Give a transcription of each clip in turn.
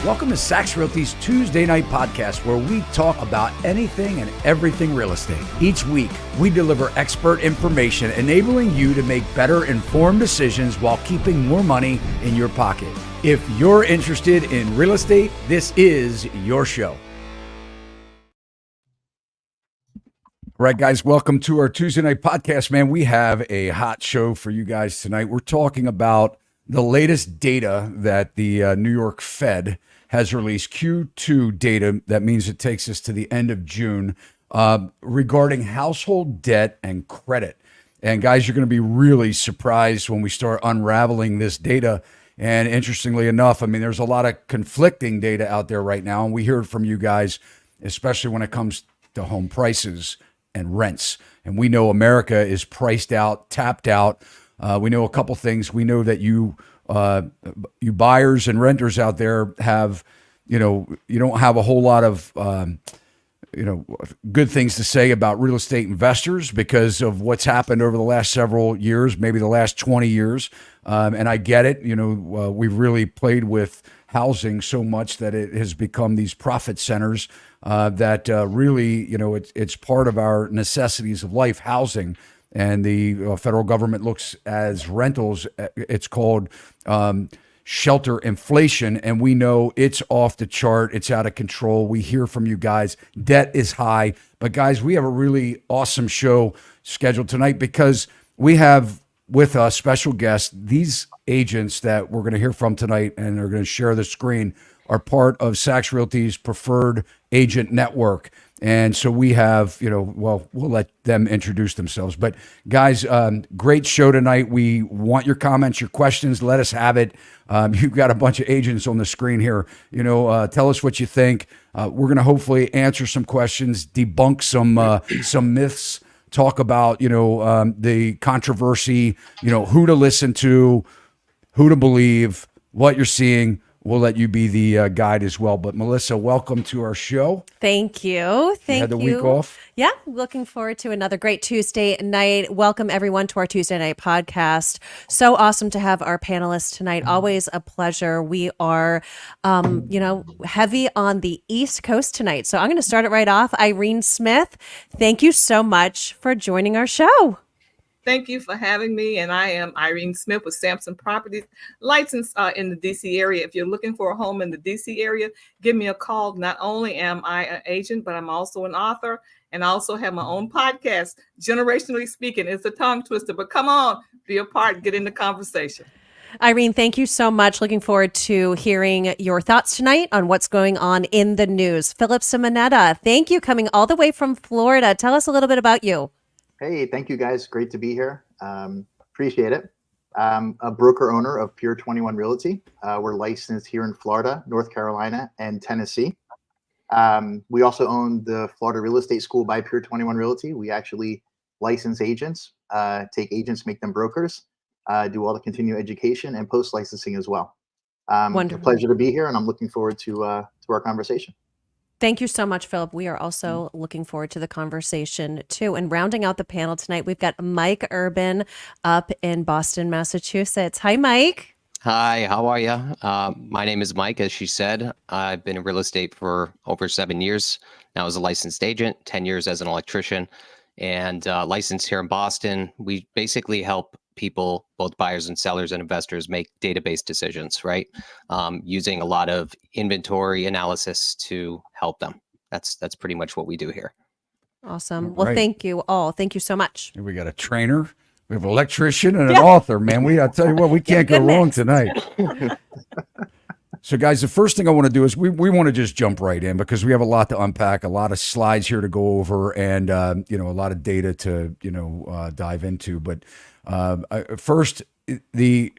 Welcome to Sachs Realty's Tuesday Night Podcast, where we talk about anything and everything real estate. Each week, we deliver expert information enabling you to make better informed decisions while keeping more money in your pocket. If you're interested in real estate, this is your show. All right, guys, welcome to our Tuesday Night Podcast, man. We have a hot show for you guys tonight. We're talking about the latest data that the New York Fed has released, Q2 data. That means it takes us to the end of June, regarding household debt and credit. And guys, you're going to be really surprised when we start unraveling this data. And interestingly enough, I mean, there's a lot of conflicting data out there right now. And we hear it from you guys, especially when it comes to home prices and rents. And we know America is priced out, tapped out. We know a couple things. We know that you buyers and renters out there have, you don't have a whole lot of, good things to say about real estate investors because of what's happened over the last several years, maybe the last 20 years. And I get it. We've really played with housing so much that it has become these profit centers that really, it's part of our necessities of life, housing. And the federal government looks as rentals. It's called shelter inflation. And we know it's off the chart. It's out of control. We hear from you guys. Debt is high. But guys, we have a really awesome show scheduled tonight because we have with us special guests. These agents that we're going to hear from tonight and are going to share the screen are part of Sachs Realty's preferred agent network. And so we have, we'll let them introduce themselves. But guys, great show tonight. We want your comments, your questions. Let us have it. You've got a bunch of agents on the screen here. Tell us what you think. We're going to hopefully answer some questions, debunk some myths, talk about, the controversy, who to listen to, who to believe, what you're seeing. We'll let you be the guide as well. But Melissa, welcome to our show. Thank you. You had the week off? Yeah, looking forward to another great Tuesday night. Welcome everyone to our Tuesday night podcast. So awesome to have our panelists tonight. Always a pleasure. We are, heavy on the East Coast tonight. So I'm going to start it right off. Irene Smith, thank you so much for joining our show. Thank you for having me. And I am Irene Smith with Sampson Properties, licensed in the DC area. If you're looking for a home in the DC area, give me a call. Not only am I an agent, but I'm also an author and I also have my own podcast. Generationally Speaking, it's a tongue twister, but come on, be a part, get in the conversation. Irene, thank you so much. Looking forward to hearing your thoughts tonight on what's going on in the news. Simonetta, thank you, coming all the way from Florida. Tell us a little bit about you. Hey, thank you guys. Great to be here. Appreciate it. I'm a broker owner of Pure 21 Realty. We're licensed here in Florida, North Carolina, and Tennessee. We also own the Florida Real Estate School by Pure 21 Realty. We actually license agents, take agents, make them brokers, do all the continuing education and post-licensing as well. It's a pleasure to be here, and I'm looking forward to our conversation. Thank you so much, Philip. We are also looking forward to the conversation, too. And rounding out the panel tonight, we've got Mike Urban up in Boston, Massachusetts. Hi, Mike. Hi, how are you? My name is Mike, as she said. I've been in real estate for over 7 years now as a licensed agent, 10 years as an electrician, and licensed here in Boston. We basically help people, both buyers and sellers and investors, make database decisions, right? Using a lot of inventory analysis to help them. That's pretty much what we do here. Awesome. Well, Thank you all. Thank you so much. We got a trainer, we have an electrician, and an author, man. I'll tell you what, we can't go wrong tonight. So guys, the first thing I want to do is we want to just jump right in because we have a lot to unpack, a lot of slides here to go over, and a lot of data to dive into. But first, the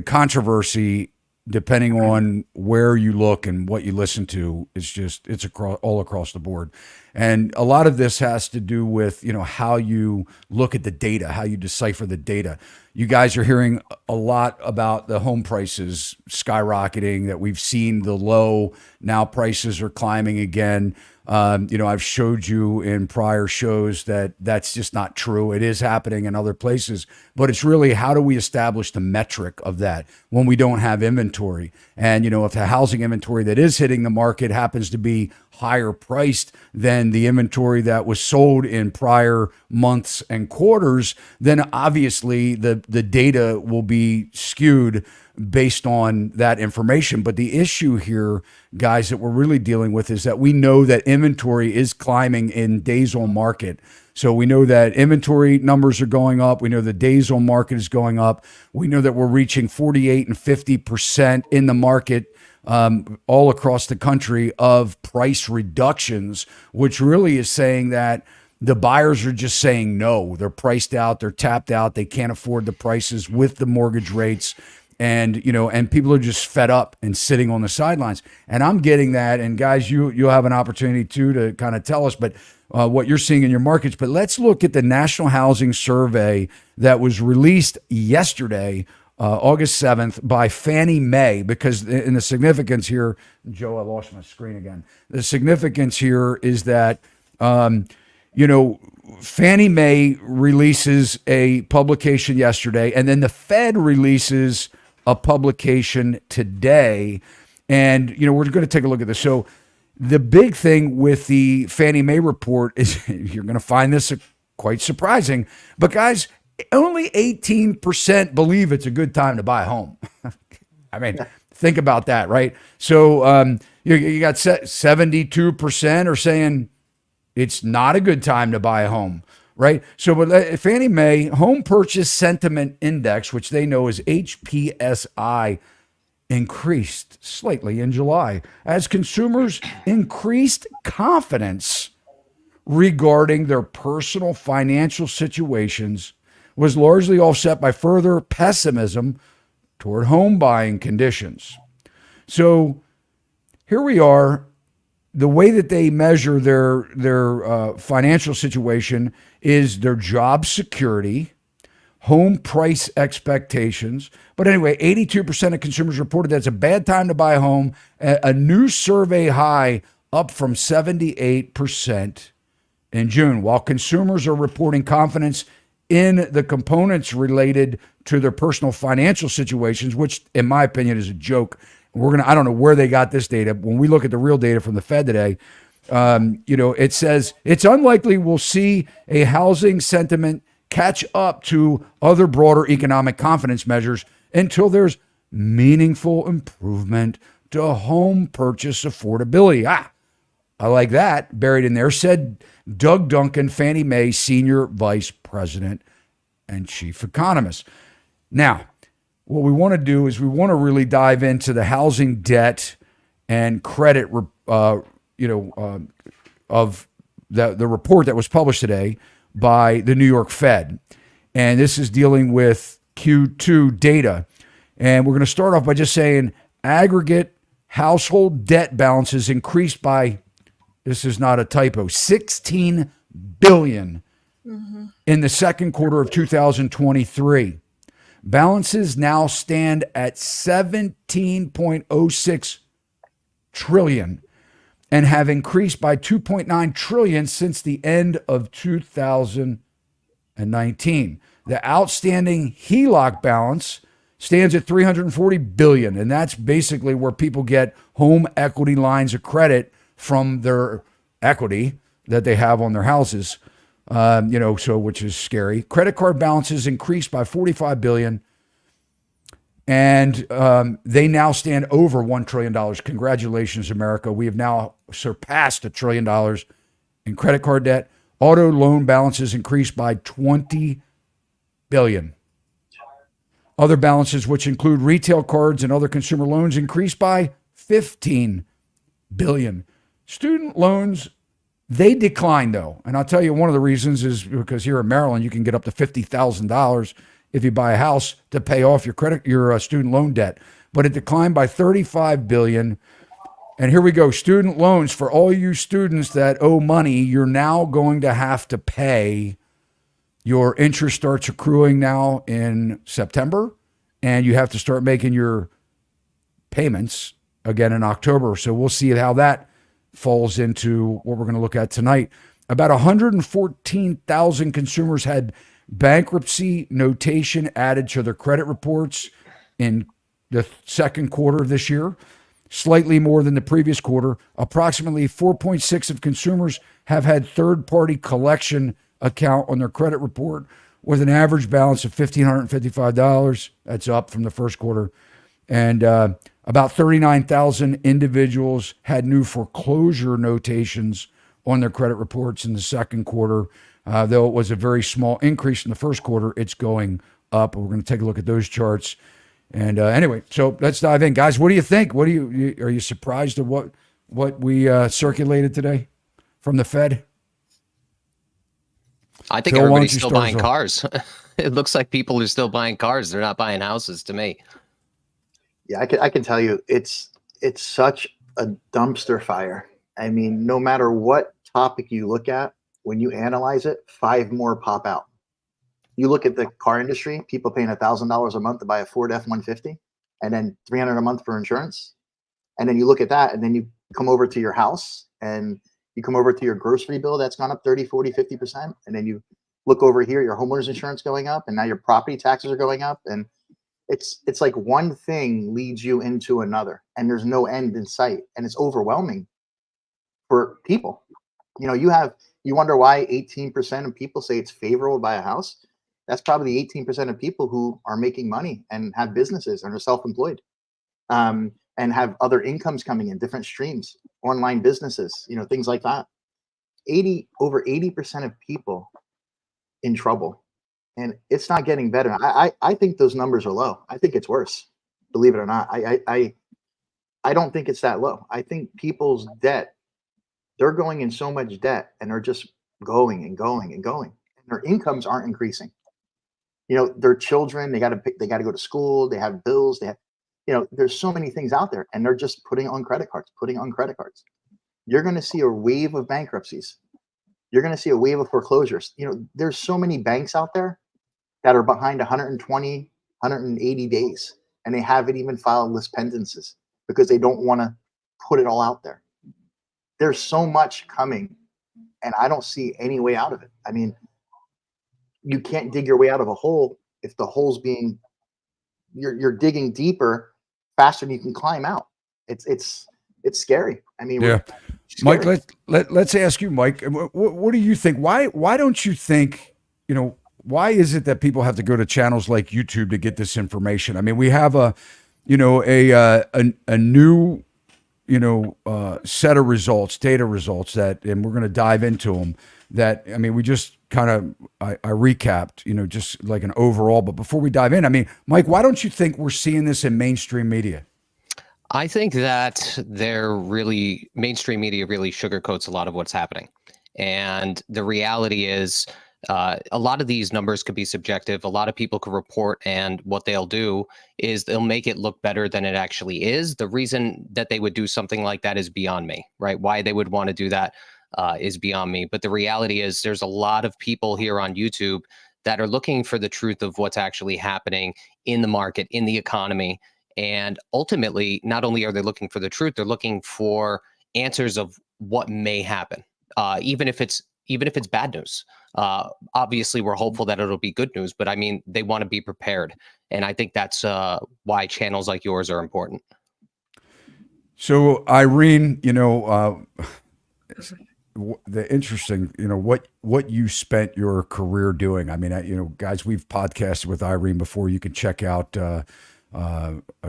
controversy, depending on where you look and what you listen to, it's all across the board. And a lot of this has to do with, how you look at the data, how you decipher the data. You guys are hearing a lot about the home prices skyrocketing, that we've seen the low, now prices are climbing again. I've showed you in prior shows that that's just not true. It is happening in other places, but it's really how do we establish the metric of that when we don't have inventory? And, if the housing inventory that is hitting the market happens to be higher priced than the inventory that was sold in prior months and quarters, then obviously the data will be skewed based on that information. But the issue here, guys, that we're really dealing with is that we know that inventory is climbing in days on market. So we know that inventory numbers are going up. We know the days on market is going up. We know that we're reaching 48 and 50% in the market all across the country of price reductions, which really is saying that the buyers are just saying no. They're priced out. They're tapped out. They can't afford the prices with the mortgage rates. And, and people are just fed up and sitting on the sidelines. And I'm getting that. And guys, you'll have an opportunity too to kind of tell us, but what you're seeing in your markets. But let's look at the National Housing Survey that was released yesterday, August 7th, by Fannie Mae, because in the significance here, Joe, I lost my screen again. The significance here is that, Fannie Mae releases a publication yesterday, and then the Fed releases a publication today. And, we're going to take a look at this. So the big thing with the Fannie Mae report is you're going to find this quite surprising, but guys, only 18% believe it's a good time to buy a home. I mean, think about that, right? So you got 72% are saying it's not a good time to buy a home, right? So but Fannie Mae Home Purchase Sentiment Index, which they know as HPSI, increased slightly in July as consumers increased confidence regarding their personal financial situations, was largely offset by further pessimism toward home buying conditions. So here we are. The way that they measure their financial situation is their job security, home price expectations. But anyway, 82% of consumers reported that it's a bad time to buy a home, a new survey high, up from 78% in June. While consumers are reporting confidence in the components related to their personal financial situations, which in my opinion is a joke. I don't know where they got this data. When we look at the real data from the Fed today, it says it's unlikely we'll see a housing sentiment catch up to other broader economic confidence measures until there's meaningful improvement to home purchase affordability. I like that buried in there, said Doug Duncan, Fannie Mae Senior Vice President and Chief Economist. Now, what we want to do is we want to really dive into the housing debt and credit, of the report that was published today by the New York Fed. And this is dealing with Q2 data. And we're going to start off by just saying aggregate household debt balances increased by, this is not a typo, $16 billion in the second quarter of 2023. Balances now stand at 17.06 trillion and have increased by 2.9 trillion since the end of 2019. The outstanding HELOC balance stands at 340 billion, and that's basically where people get home equity lines of credit from their equity that they have on their houses. Which is scary. Credit card balances increased by 45 billion, and they now stand over $1 trillion. Congratulations, America. We have now surpassed $1 trillion in credit card debt. Auto loan balances increased by 20 billion. Other balances, which include retail cards and other consumer loans, increased by 15 billion. Student loans, they declined, though. And I'll tell you, one of the reasons is because here in Maryland, you can get up to $50,000 if you buy a house to pay off your student loan debt. But it declined by 35 billion. And here we go. Student loans, for all you students that owe money, you're now going to have to pay. Your interest starts accruing now in September, and you have to start making your payments again in October. So we'll see how that falls into what we're going to look at tonight. About 114,000 consumers had bankruptcy notation added to their credit reports in the second quarter of this year, slightly more than the previous quarter. Approximately 4.6 of consumers have had third-party collection account on their credit report with an average balance of $1,555. That's up from the first quarter. And about 39,000 individuals had new foreclosure notations on their credit reports in the second quarter. Though it was a very small increase in the first quarter, it's going up. We're going to take a look at those charts. And anyway, so let's dive in, guys. What do you think? Are you surprised at what we circulated today from the Fed? I think Phil, everybody's still buying cars. It looks like people are still buying cars. They're not buying houses to me. Yeah, I can tell you, it's such a dumpster fire. I mean, no matter what topic you look at, when you analyze it, 5 more pop out. You look at the car industry, people paying $1,000 a month to buy a Ford F-150, and then $300 a month for insurance. And then you look at that, and then you come over to your house, and you come over to your grocery bill that's gone up 30, 40, 50%. And then you look over here, your homeowner's insurance going up, and now your property taxes are going up. And it's like one thing leads you into another, and there's no end in sight. And it's overwhelming for people. You know, you wonder why 18% of people say it's favorable to buy a house. That's probably the 18% of people who are making money and have businesses and are self-employed, and have other incomes coming in, different streams, online businesses, you know, things like that. Over 80% of people in trouble, and it's not getting better. I think those numbers are low. I think it's worse, believe it or not. I don't think it's that low. I think people's debt, they're going in so much debt, and they're just going and going and going, and their incomes aren't increasing. You know, their children, they got to go to school, they have bills, you know, there's so many things out there, and they're just putting on credit cards. You're going to see a wave of bankruptcies. You're going to see a wave of foreclosures. You know, there's so many banks out there that are behind 120, 180 days, and they haven't even filed list pendencies because they don't want to put it all out there. There's so much coming, and I don't see any way out of it. I mean, you can't dig your way out of a hole if the hole's you're digging deeper faster than you can climb out. It's scary. I mean, yeah. Mike, let's ask you, Mike, what do you think? Why don't you think, you know, why is it that people have to go to channels like YouTube to get this information? I mean, we have a new, set of results, data results and we're going to dive into them that, I mean, we just kind of, I recapped, you know, just like an overall, but before we dive in, I mean, Mike, why don't you think we're seeing this in mainstream media? I think that mainstream media really sugarcoats a lot of what's happening. And the reality is a lot of these numbers could be subjective. A lot of people could report, and what they'll do is they'll make it look better than it actually is. The reason that they would do something like that is beyond me, right? Why they would want to do that is beyond me. But the reality is there's a lot of people here on YouTube that are looking for the truth of what's actually happening in the market, in the economy. And ultimately, not only are they looking for the truth, they're looking for answers of what may happen, even if it's bad news. Obviously, we're hopeful that it'll be good news, but I mean, they want to be prepared. And I think that's why channels like yours are important. So, Irene, you know, the interesting, you know, what you spent your career doing. I mean, you know, guys, we've podcasted with Irene before. You can check out a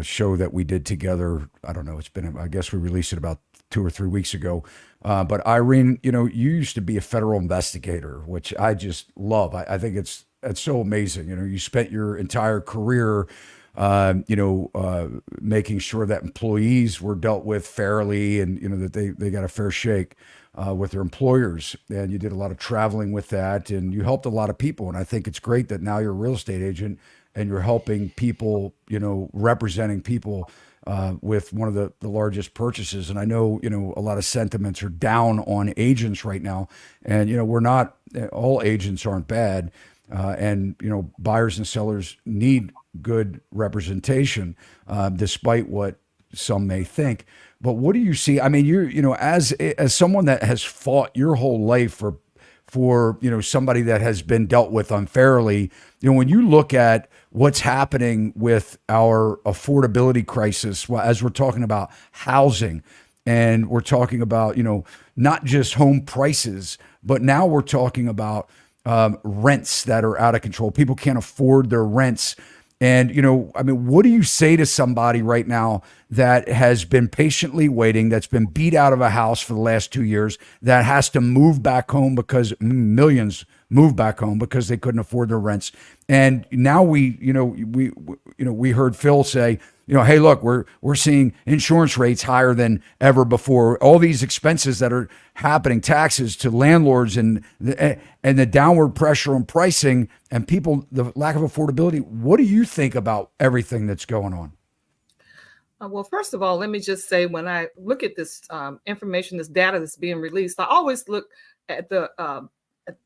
show that we did together. I don't know. I guess we released it about 2 or 3 weeks ago. But Irene, you know, you used to be a federal investigator, which I just love. I think it's so amazing. You know, you spent your entire career, making sure that employees were dealt with fairly, and you know that they got a fair shake with their employers. And you did a lot of traveling with that, and you helped a lot of people. And I think it's great that now you're a real estate agent and you're helping people, you know, representing people with one of the largest purchases. And I know, you know, a lot of sentiments are down on agents right now. And, you know, all agents aren't bad. And, you know, buyers and sellers need good representation, despite what some may think. But what do you see? I mean, as someone that has fought your whole life for somebody that has been dealt with unfairly, when you look at what's happening with our affordability crisis, well, as we're talking about housing, and we're talking about not just home prices, but now we're talking about rents that are out of control. People can't afford their rents. And, I mean, what do you say to somebody right now that has been patiently waiting, that's been beat out of a house for the last 2 years, that has to move back home because millions moved back home because they couldn't afford their rents? And now we heard Phil say, hey, look, we're seeing insurance rates higher than ever before. All these expenses that are happening, taxes to landlords, and the downward pressure on pricing and people, the lack of affordability. What do you think about everything that's going on? Well, first of all, let me just say, when I look at this information, this data that's being released, I always look at the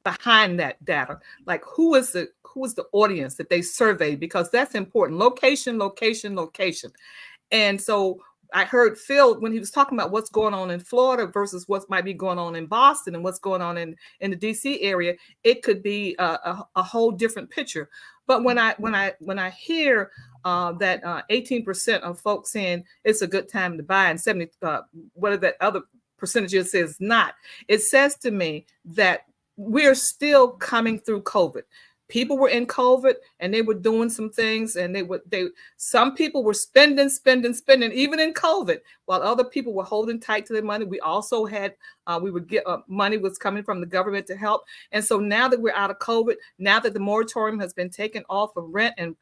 behind that data, like who is the audience that they surveyed, because that's important. Location. And so I heard Phil when he was talking about what's going on in Florida versus what might be going on in Boston and what's going on in the DC area. It could be a whole different picture. But when I hear that 18% of folks saying it's a good time to buy, and 70 whatever that other percentage is says not, it says to me that we're still coming through COVID. People were in COVID and they were doing some things, and some people were spending even in COVID, while other people were holding tight to their money. We also had we would get money was coming from the government to help. And so now that we're out of COVID, now that the moratorium has been taken off of rent and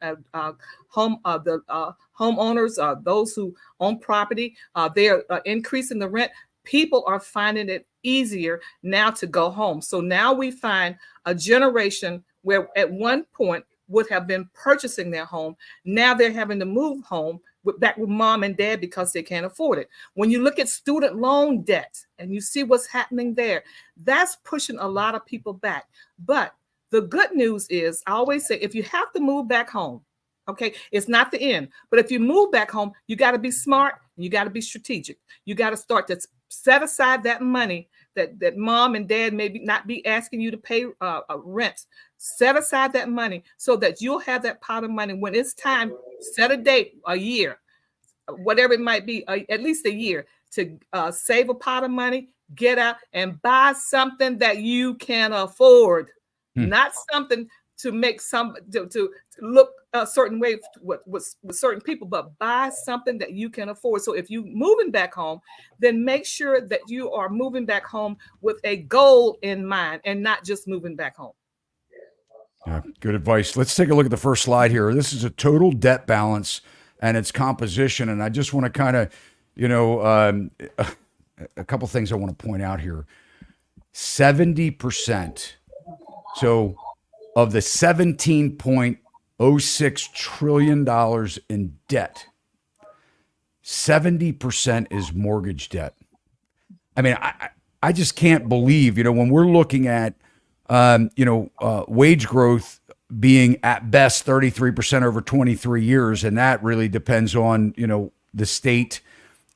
homeowners, those who own property, they are increasing the rent. People are finding it easier now to go home. So now we find a generation where at one point would have been purchasing their home. Now they're having to move home back with mom and dad because they can't afford it. When you look at student loan debt and you see what's happening there, that's pushing a lot of people back. But the good news is, I always say, if you have to move back home, okay, it's not the end. But if you move back home, you got to be smart and you got to be strategic. You got to start to set aside that money that mom and dad maybe not be asking you to pay rent. Set aside that money so that you'll have that pot of money when it's time. Set a date, a year, whatever it might be, at least a year, to save a pot of money, get out and buy something that you can afford, not something to make to look a certain way with certain people, but buy something that you can afford. So if you're moving back home, then make sure that you are moving back home with a goal in mind and not just moving back home. Yeah, good advice. Let's take a look at the first slide here. This is a total debt balance and its composition. And I just want to kind of, a couple things I want to point out here. 70%. So of the $17.06 trillion in debt, 70% is mortgage debt. I mean, I just can't believe, when we're looking at, wage growth being at best 33% over 23 years. And that really depends on, the state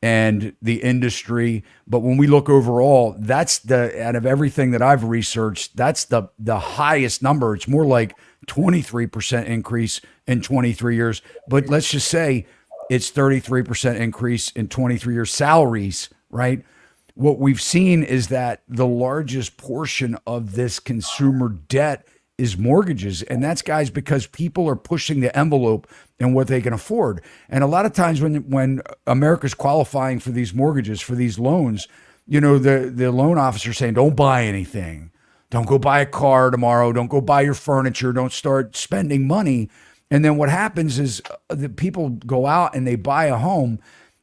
and the industry. But when we look overall, that's out of everything that I've researched, that's the highest number. It's more like 23% increase in 23 years. But let's just say it's 33% increase in 23 years. Salaries, right? What we've seen is that the largest portion of this consumer debt is mortgages. And that's, guys, because people are pushing the envelope in what they can afford. And a lot of times when America's qualifying for these mortgages, for these loans, the loan officer saying, don't buy anything. Don't go buy a car tomorrow. Don't go buy your furniture. Don't start spending money. And then what happens is the people go out and they buy a home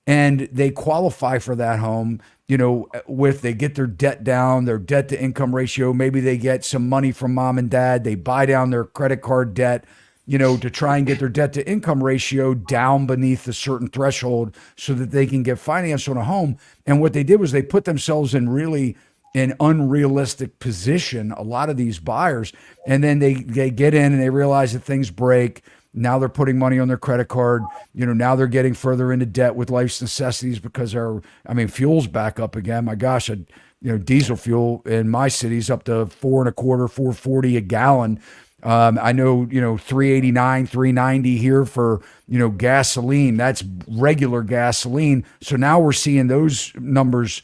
and they qualify for that home, they get their debt down, their debt to income ratio. Maybe they get some money from mom and dad. They buy down their credit card debt, to try and get their debt to income ratio down beneath a certain threshold so that they can get financed on a home. And what they did was they put themselves in really an unrealistic position, a lot of these buyers. And then they get in and they realize that things break. Now they're putting money on their credit card. Now they're getting further into debt with life's necessities because fuel's back up again. My gosh, diesel fuel in my city's up to $4.25, $4.40 a gallon. I know, 389, 390 here for, gasoline. That's regular gasoline. So now we're seeing those numbers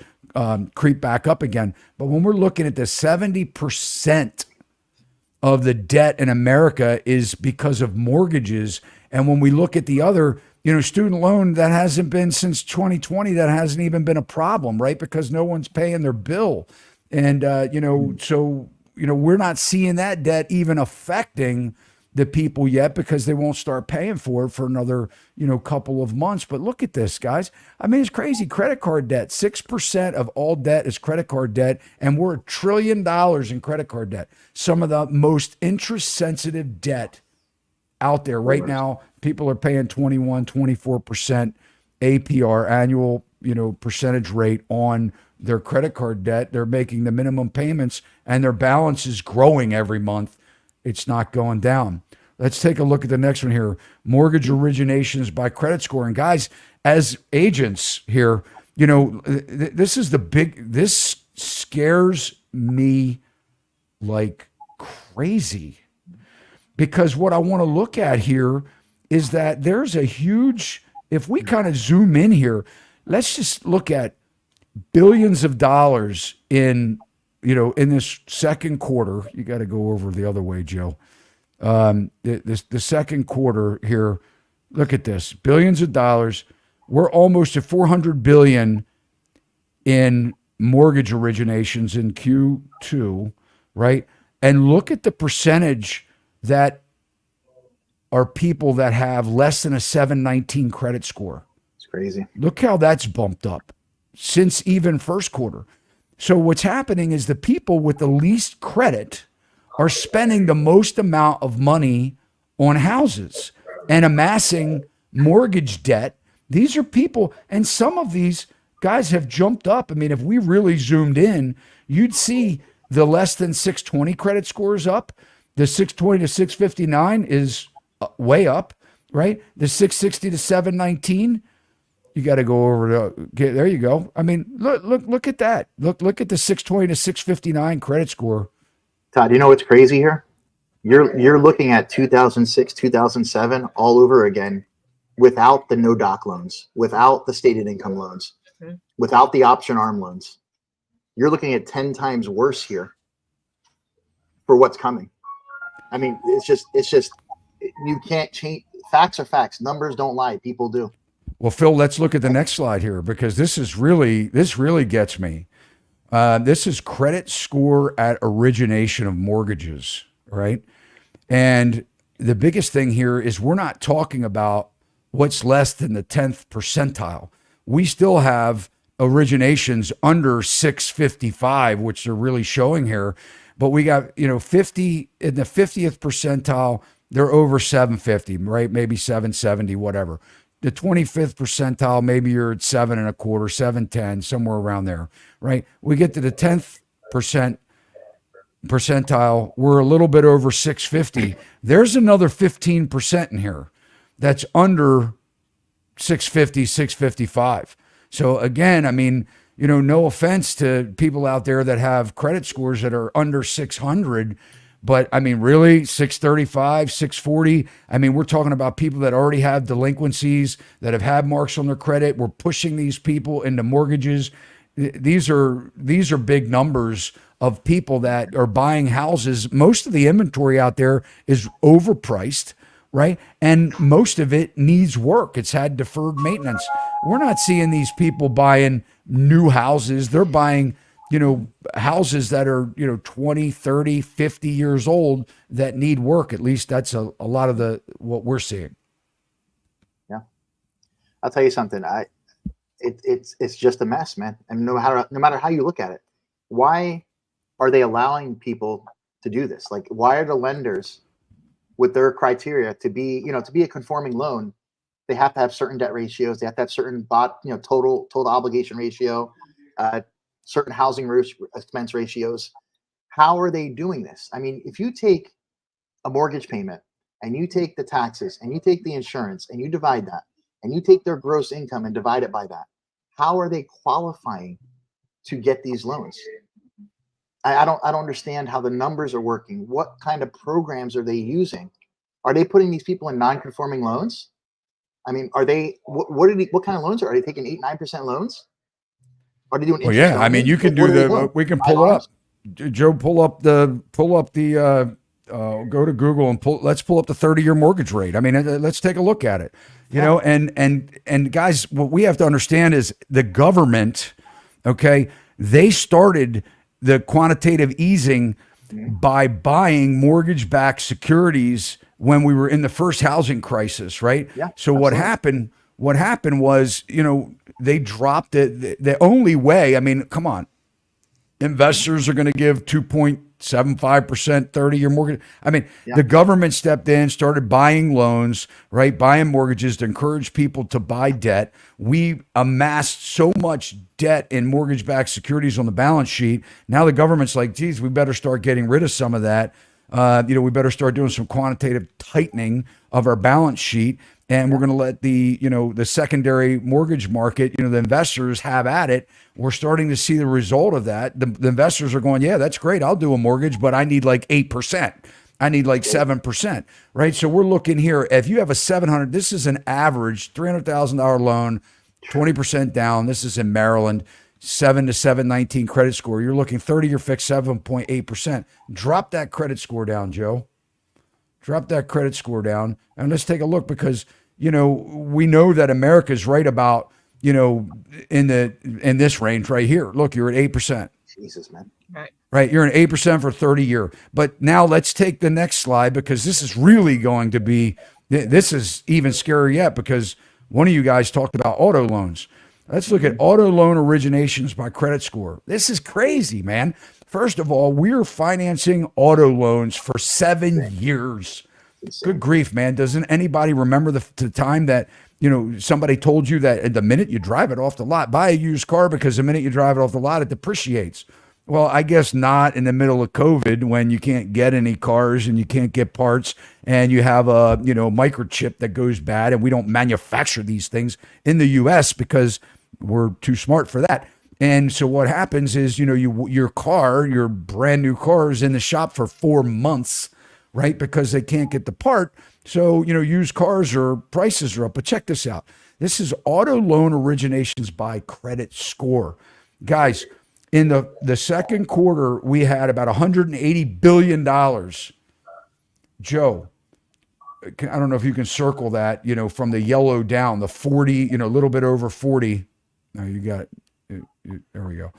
creep back up again. But when we're looking at the 70% of the debt in America is because of mortgages. And when we look at the other, student loan, that hasn't been since 2020, that hasn't even been a problem, right? Because no one's paying their bill. And, so we're not seeing that debt even affecting the people yet because they won't start paying for it for another, couple of months. But look at this, guys. It's crazy. Credit card debt, 6% of all debt is credit card debt, and we're $1 trillion in credit card debt. Some of the most interest-sensitive debt out there right now. People are paying 21, 24% APR, annual, percentage rate on their credit card debt. They're making the minimum payments, and their balance is growing every month. It's not going down. Let's take a look at the next one here. Mortgage originations by credit score. And guys, as agents here, this is this scares me like crazy, because what I want to look at here is that there's a huge, if we kind of zoom in here, let's just look at billions of dollars in this second quarter. You got to go over the other way, Joe. The second quarter here, look at this, billions of dollars. We're almost at 400 billion in mortgage originations in Q2, right? And look at the percentage that are people that have less than a 719 credit score. It's crazy. Look how that's bumped up since even first quarter. So what's happening is the people with the least credit are spending the most amount of money on houses and amassing mortgage debt. These are people, and some of these guys have jumped up. If we really zoomed in, you'd see the less than 620 credit scores up. The 620 to 659 is way up, right? The 660 to 719, you got to go over to, there you go. Look at that. Look at the 620 to 659 credit score. Todd, you know what's crazy here? You're looking at 2006, 2007 all over again, without the no doc loans, without the stated income loans, without the option arm loans. You're looking at 10 times worse here for what's coming. It's just you can't change. Facts are facts. Numbers don't lie. People do. Well, Phil, let's look at the next slide here, because this really gets me. This is credit score at origination of mortgages, right? And the biggest thing here is we're not talking about what's less than the 10th percentile. We still have originations under 655, which they're really showing here. But we got, 50 in the 50th percentile, they're over 750, right? Maybe 770, whatever. The 25th percentile, maybe you're at 7.25, 710, somewhere around there, right? We get to the 10th percentile, we're a little bit over 650. There's another 15% in here that's under 650, 655. So again, no offense to people out there that have credit scores that are under 600, but really 635, 640. We're talking about people that already have delinquencies, that have had marks on their credit. We're pushing these people into mortgages. These are big numbers of people that are buying houses. Most of the inventory out there is overpriced, right? And most of it needs work. It's had deferred maintenance. We're not seeing these people buying new houses. They're buying, houses that are, 20, 30, 50 years old that need work. At least that's a lot of what we're seeing. Yeah. I'll tell you something. It's just a mess, man. And no matter how you look at it, why are they allowing people to do this? Like, why are the lenders, with their criteria to be a conforming loan, they have to have certain debt ratios. They have to have certain total obligation ratio, certain housing expense ratios. How are they doing this? If you take a mortgage payment and you take the taxes and you take the insurance and you divide that and you take their gross income and divide it by that, how are they qualifying to get these loans? I don't understand how the numbers are working. What kind of programs are they using? Are they putting these people in non-conforming loans? I mean, are they what kind of loans are they taking? 8-9% loans? Are they doing Well, interest yeah. I only? mean, you can What do are they the. doing? We can Five pull it up. arms? Joe, pull up the. Go to Google and let's pull up the 30-year mortgage rate. I mean, let's take a look at it. You know, and guys, what we have to understand is the government. Okay, they started the quantitative easing by buying mortgage-backed securities when we were in the first housing crisis, right? Yeah, So absolutely. what happened was, they dropped it. The only way, I mean, come on, investors are going to give 2.75% 30-year mortgage. I mean, Yeah. the government stepped in, started buying loans, right? Buying mortgages to encourage people to buy debt. We amassed so much debt in mortgage-backed securities on the balance sheet. Now the government's like, geez, we better start getting rid of some of that. We better start doing some quantitative tightening of our balance sheet. And we're going to let the secondary mortgage market, the investors have at it. We're starting to see the result of that. The investors are going, yeah, that's great. I'll do a mortgage, but I need like 8%. I need like 7%, right? So we're looking here. If you have a 700, this is an average $300,000 loan, 20% down. This is in Maryland, 7 to 719 credit score. You're looking 30-year fixed, 7.8%. Drop that credit score down, Joe. Drop that credit score down, and let's take a look, because we know that America's right about in this range right here. Look, you're at 8%. Jesus, man. Right, you're at 8% for 30-year. But now let's take the next slide, because this is really going to be. This is even scarier yet, because one of you guys talked about auto loans. Let's look at auto loan originations by credit score. This is crazy, man. First of all, we're financing auto loans for 7 years. Good grief, man. Doesn't anybody remember the time that, somebody told you that the minute you drive it off the lot, buy a used car, because the minute you drive it off the lot, it depreciates. Well, I guess not in the middle of COVID, when you can't get any cars and you can't get parts, and you have a, microchip that goes bad, and we don't manufacture these things in the US because we're too smart for that. And so what happens is, your brand new car is in the shop for 4 months, right? Because they can't get the part. So, used cars prices are up. But check this out. This is auto loan originations by credit score. Guys, in the second quarter, we had about $180 billion. Joe, I don't know if you can circle that, from the yellow down, the 40, a little bit over 40. No, you got it. There we go.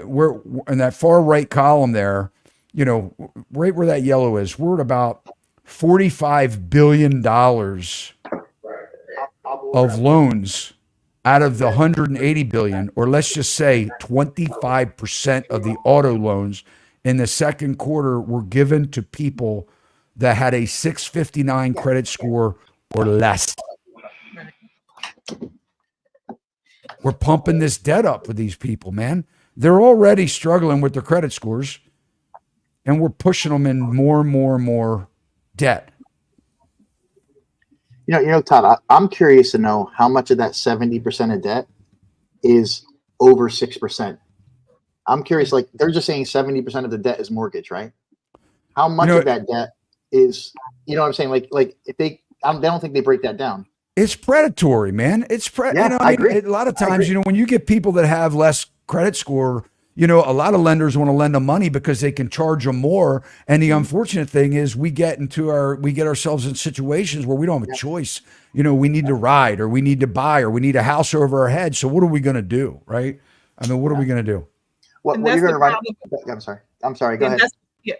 We're in that far right column there, right where that yellow is. We're at about $45 billion of loans out of the 180 billion, or let's just say 25% of the auto loans in the second quarter were given to people that had a 659 credit score or less. We're pumping this debt up for these people, man. They're already struggling with their credit scores, and we're pushing them in more and more and more debt. Todd, I'm curious to know how much of that 70% of debt is over 6%. I'm curious, like they're just saying 70% of the debt is mortgage, right? How much of that debt is, what I'm saying? Like if they don't think they break that down. It's predatory, man. It's I agree. A lot of times, when you get people that have less credit score, a lot of lenders want to lend them money because they can charge them more. And the unfortunate thing is we get ourselves in situations where we don't have a choice. We need to ride, or we need to buy, or we need a house over our head. So what are we going to do? Right. I mean, what are we going to do? What you're going to run? I'm sorry. Go ahead.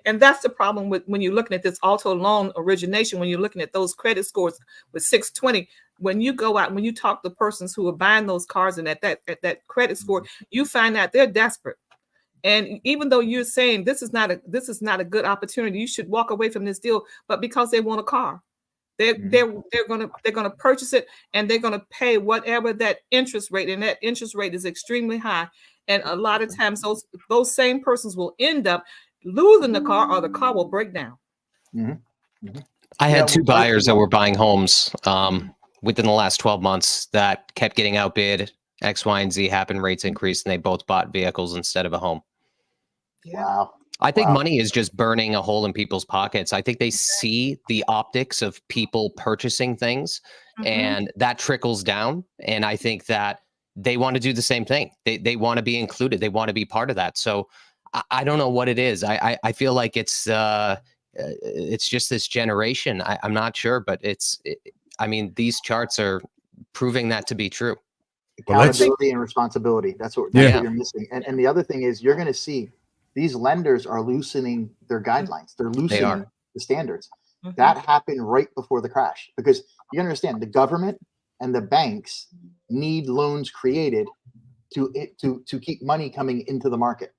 And that's the problem with when you're looking at this auto loan origination, when you're looking at those credit scores with 620, when you go out, when you talk to persons who are buying those cars and at that credit score, you find out they're desperate. And even though you're saying this is not a good opportunity, you should walk away from this deal, but because they want a car, they're gonna purchase it, and they're gonna pay whatever that interest rate, and that interest rate is extremely high. And a lot of times those same persons will end up losing the car, or the car will break down. I You had know, two buyers that were buying homes within the last 12 months that kept getting outbid. X, Y, and Z happened, rates increased, and they both bought vehicles instead of a home. Yeah. Wow. I think Wow. money is just burning a hole in people's pockets. I think they see the optics of people purchasing things and that trickles down. And I think that they want to do the same thing. They want to be included. They want to be part of that. So I don't know what it is. I feel like it's just this generation. I'm not sure, but I mean, these charts are proving that to be true. Well, let's- Accountability and responsibility. That's what Yeah. you're missing. And the other thing is you're going to see these lenders are loosening their guidelines. They're loosening the standards. That happened right before the crash because you understand the government and the banks need loans created to keep money coming into the market.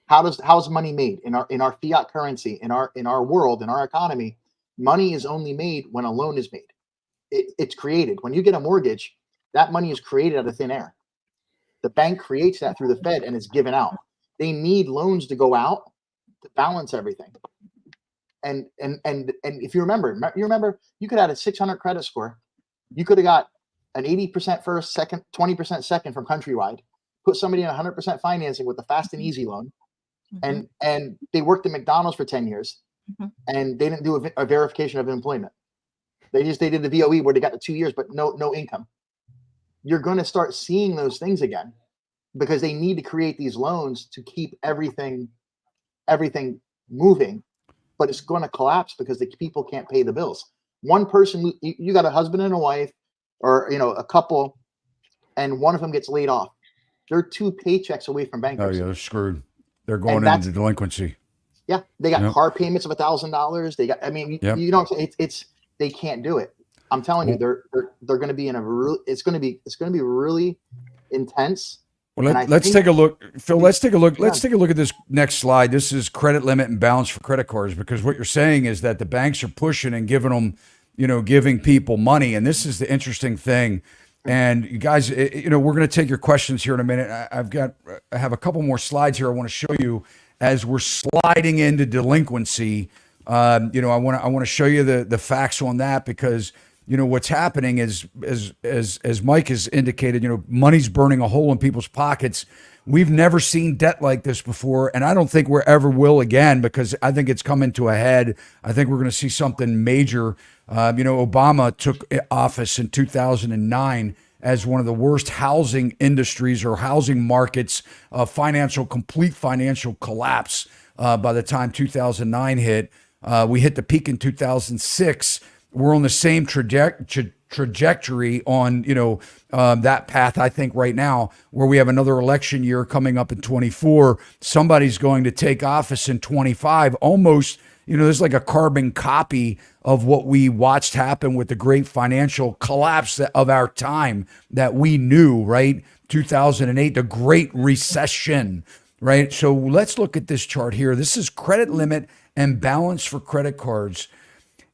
How's money made in our fiat currency, in our world, in our economy? Money is only made when a loan is made. It's created. When you get a mortgage, that money is created out of thin air. The bank creates that through the Fed and is given out. They need loans to go out to balance everything. And if you remember, you could have a 600 credit score. You could have got an 80% first, second, 20% second from Countrywide, put somebody in 100% financing with a fast and easy loan. And they worked at McDonald's for 10 years and they didn't do a verification of employment. They did the VOE where they got the 2 years, but no income. You're going to start seeing those things again because they need to create these loans to keep everything moving, but it's going to collapse because the people can't pay the bills. One person, you got a husband and a wife or, a couple, and one of them gets laid off. They're 2 paychecks away from Oh bankruptcy. yeah, they're screwed. They're going into delinquency. Yeah. They got car payments of $1,000. They got, you know, it's, they can't do it. I'm telling you, they're going to be in a real. It's going to be really intense. Well, let's take a look, Phil. Let's take a look. Let's take a look at this next slide. This is credit limit and balance for credit cards because what you're saying is that the banks are pushing and giving them, giving people money, and this is the interesting thing. And you guys, we're going to take your questions here in a minute. I have a couple more slides here I want to show you as we're sliding into delinquency. I want to show you the facts on that because. What's happening is, as Mike has indicated, money's burning a hole in people's pockets. We've never seen debt like this before, and I don't think we ever will again because I think it's coming to a head. I think we're going to see something major. Obama took office in 2009 as one of the worst housing industries or housing markets, complete financial collapse. By the time 2009 hit, we hit the peak in 2006. We're on the same trajectory on, that path, I think, right now, where we have another election year coming up in 24. Somebody's going to take office in 25. Almost, there's like a carbon copy of what we watched happen with the great financial collapse of our time that we knew, right? 2008, the Great Recession, right? So let's look at this chart here. This is credit limit and balance for credit cards.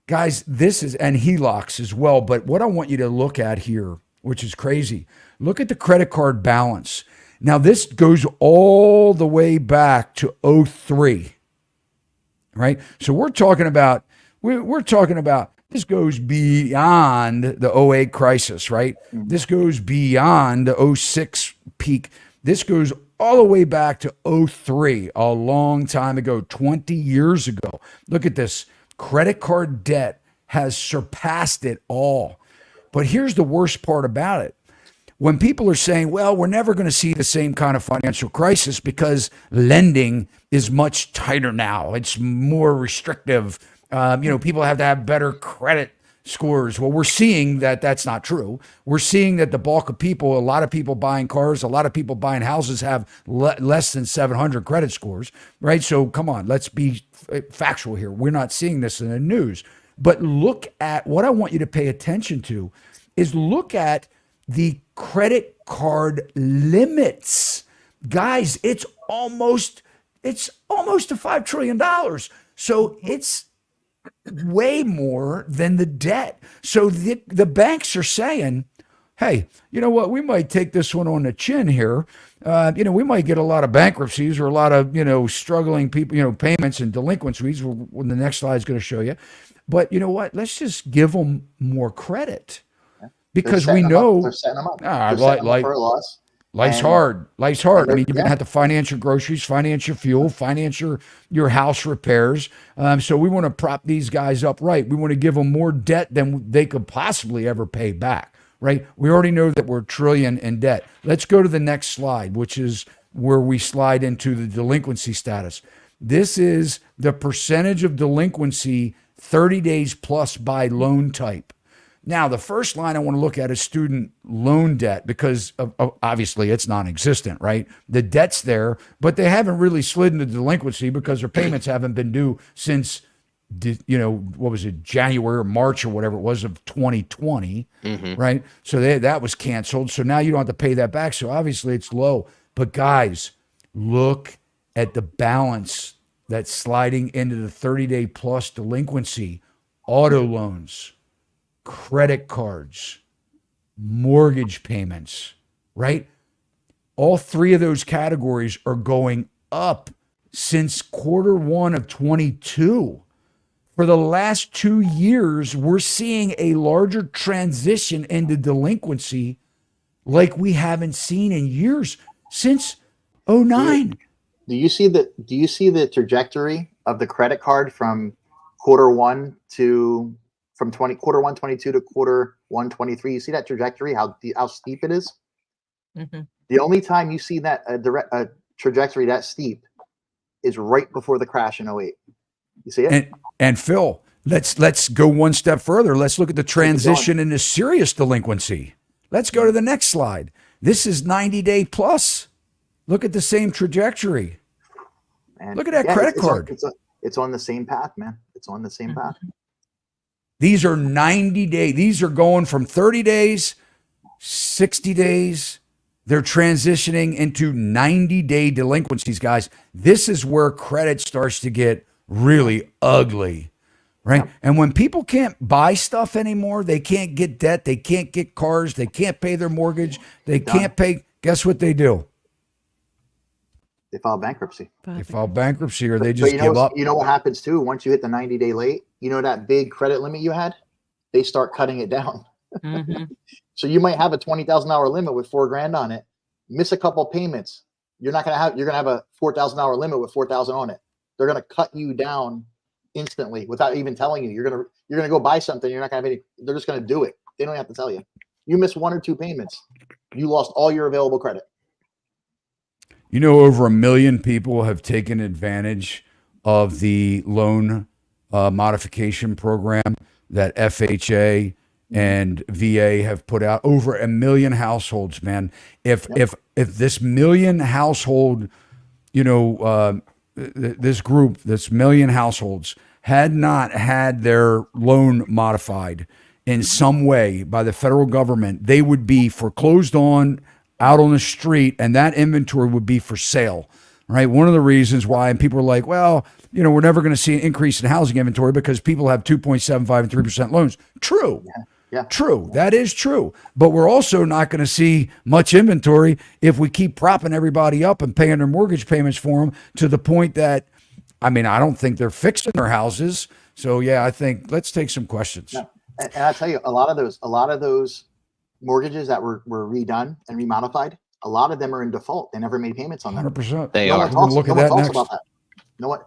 Guys, this is, and HELOCs as well, but what I want you to look at here, which is crazy, look at the credit card balance. Now, this goes all the way back to 03, right? So we're talking about, this goes beyond the 08 crisis, right? This goes beyond the 06 peak. This goes all the way back to 03, a long time ago, 20 years ago. Look at this. Credit card debt has surpassed it all. But here's the worst part about it. When people are saying, well, we're never going to see the same kind of financial crisis because lending is much tighter now. It's more restrictive. People have to have better credit scores. Well, we're seeing that that's not true. We're seeing that the bulk of people, a lot of people buying cars, a lot of people buying houses have less than 700 credit scores, right? So come on, let's be factual here. We're not seeing this in the news. But look at what I want you to pay attention to is look at the credit card limits. Guys, it's almost to $5 trillion. So it's way more than the debt. So the banks are saying, hey, you know what? We might take this one on the chin here. We might get a lot of bankruptcies or a lot of, struggling people, payments and delinquencies. When the next slide is going to show you. But you know what? Let's just give them more credit because we know they're setting them up. ah, They're setting them up for a loss. life's And- hard. Life's hard. I and mean, you're they're- going to have to finance your groceries, finance your fuel, finance your house repairs. So we want to prop these guys up right. We want to give them more debt than they could possibly ever pay back, right? We already know that we're $1 trillion in debt. Let's go to the next slide, which is where we slide into the delinquency status. This is the percentage of delinquency 30 days plus by loan type. Now, the first line I want to look at is student loan debt because obviously it's non-existent, right? The debt's there, but they haven't really slid into delinquency because their payments haven't been due since, what was it, January or March or whatever it was of 2020, right? So that was canceled. So now you don't have to pay that back. So obviously it's low. But guys, look at the balance that's sliding into the 30-day plus delinquency, auto loans, credit cards, mortgage payments, right? All three of those categories are going up since Q1 of 22. For the last 2 years, we're seeing a larger transition into delinquency like we haven't seen in years since 09. Do you see the trajectory of the credit card from Q1 22 to Q1 23? You see that trajectory, how steep it is? Mm-hmm. The only time you see that a trajectory that steep is right before the crash in 08. You see it? And Phil, let's go one step further. Let's look at the transition into serious delinquency. Let's go to the next slide. This is 90-day plus. Look at the same trajectory. And look at that credit card. It's on the same path, man. It's on the same path. These are 90-day. These are going from 30 days, 60 days. They're transitioning into 90-day delinquencies, guys. This is where credit starts to get really ugly, right? And when people can't buy stuff anymore, they can't get debt, they can't get cars, they can't pay their mortgage, they can't pay, guess what they do? They file bankruptcy. They file bankruptcy or they just give up. You know what happens too? Once you hit the 90-day late, that big credit limit you had, they start cutting it down. Mm-hmm. So you might have a $20,000 limit with $4,000 on it, miss a couple payments. You're going to have a $4,000 limit with $4,000 on it. They're going to cut you down instantly without even telling you. You're going to go buy something. You're not going to have any. They're just going to do it. They don't have to tell you. You miss 1 or 2 payments, you lost all your available credit. Over 1 million people have taken advantage of the loan modification program that FHA and VA have put out. Over 1 million households, man. If this million household, this group, this million households had not had their loan modified in some way by the federal government, they would be foreclosed on, out on the street, and that inventory would be for sale, right? One of the reasons why, and people are like, well, we're never going to see an increase in housing inventory because people have 2.75 and 3% loans. True. Yeah. True. That is true. But we're also not going to see much inventory if we keep propping everybody up and paying their mortgage payments for them to the point that, I don't think they're fixing their houses. So yeah, I think let's take some questions. Yeah. And I tell you, a lot of those mortgages that were redone and remodified, a lot of them are in default. They never made payments on them. 100%. They No are. one talks, Look no at one that talks next. about that.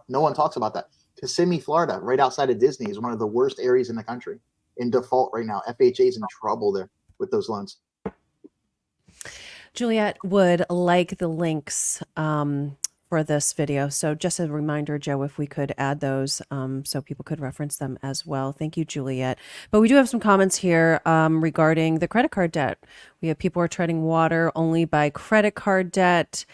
No one talks about that. Kissimmee, Florida, right outside of Disney, is one of the worst areas in the country. In default right now. FHA is in trouble there with those loans. Juliet would like the links for this video. So just a reminder, Joe, if we could add those so people could reference them as well. Thank you, Juliet. But we do have some comments here regarding the credit card debt. We have people are treading water only by credit card debt.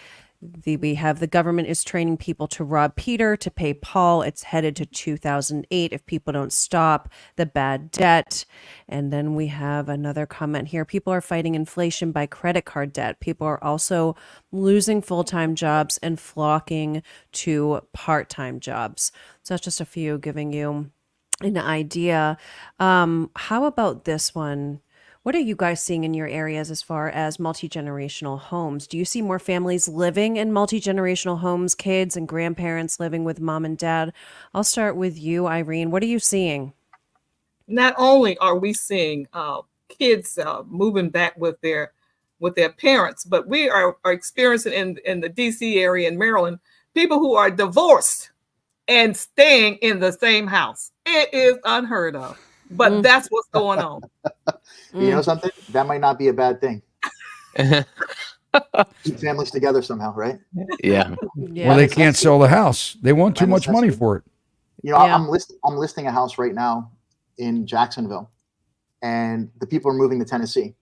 We have the government is training people to rob Peter to pay Paul. It's headed to 2008 if people don't stop the bad debt. And then we have another comment here. People are fighting inflation by credit card debt. People are also losing full-time jobs and flocking to part-time jobs. So that's just a few giving you an idea. How about this one? What are you guys seeing in your areas as far as multi-generational homes? Do you see more families living in multi-generational homes, kids and grandparents living with mom and dad? I'll start with you, Irene. What are you seeing? Not only are we seeing kids moving back with their parents, but we are experiencing in the DC area in Maryland people who are divorced and staying in the same house. It is unheard of, but that's what's going on. You know something? That might not be a bad thing. Keep families together somehow, right? Yeah. Yeah. Well, they can't sell the house. They want too By much money necessity. for it. You know, Yeah. I'm listing a house right now in Jacksonville, and the people are moving to Tennessee.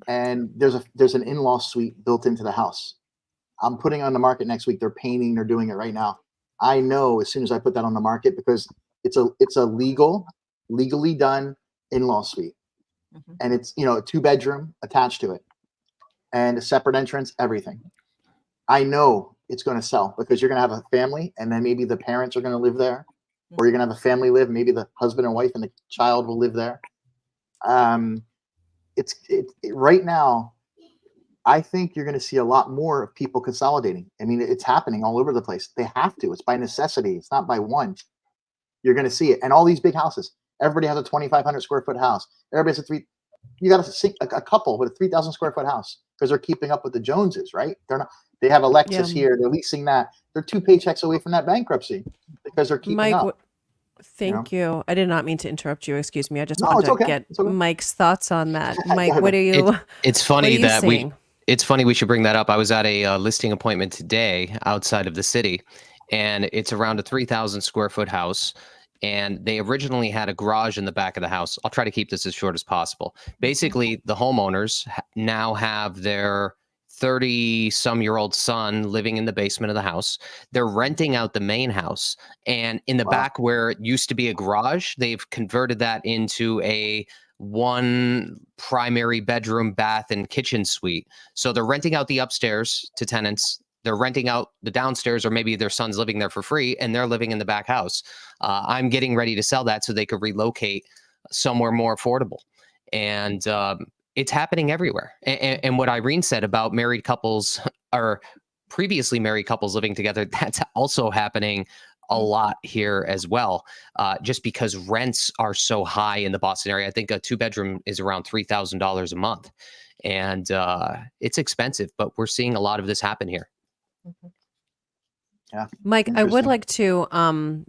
And there's an in-law suite built into the house. I'm putting it on the market next week. They're painting, they're doing it right now. I know as soon as I put that on the market, because it's a legally done in-law suite. Mhm. And it's, you know, a 2-bedroom attached to it and a separate entrance, everything. I know it's going to sell because you're going to have a family, and then maybe the parents are going to live there, or you're going to have a family live. Maybe the husband and wife and the child will live there. Right now, I think you're going to see a lot more of people consolidating. I mean, it's happening all over the place. They have to. It's by necessity. It's not by want. You're going to see it. And all these big houses. Everybody has a 2,500 square foot house. Everybody has you got to see a couple with a 3,000 square foot house because they're keeping up with the Joneses, right? They have a Lexus here. They're leasing that. They're 2 paychecks away from that bankruptcy because they're keeping Mike, up. thank you. I did not mean to interrupt you. Excuse me. I just No, wanted it's to okay. get It's okay. Mike's thoughts on that. Mike, ahead. what are you? It's what funny are you that seeing? it's funny we should bring that up. I was at a listing appointment today outside of the city, and it's around a 3,000 square foot house. And they originally had a garage in the back of the house. I'll try to keep this as short as possible. Basically, the homeowners now have their 30-some-year-old son living in the basement of the house. They're renting out the main house. And in the Wow. back where it used to be a garage, they've converted that into a 1 primary bedroom, bath, and kitchen suite. So they're renting out the upstairs to tenants. They're renting out the downstairs, or maybe their son's living there for free, and they're living in the back house. I'm getting ready to sell that so they could relocate somewhere more affordable. And it's happening everywhere. And what Irene said about married couples or previously married couples living together, that's also happening a lot here as well, just because rents are so high in the Boston area. I think a 2-bedroom is around $3,000 a month. And it's expensive, but we're seeing a lot of this happen here. Yeah. Mike, I would Interesting. like to I'm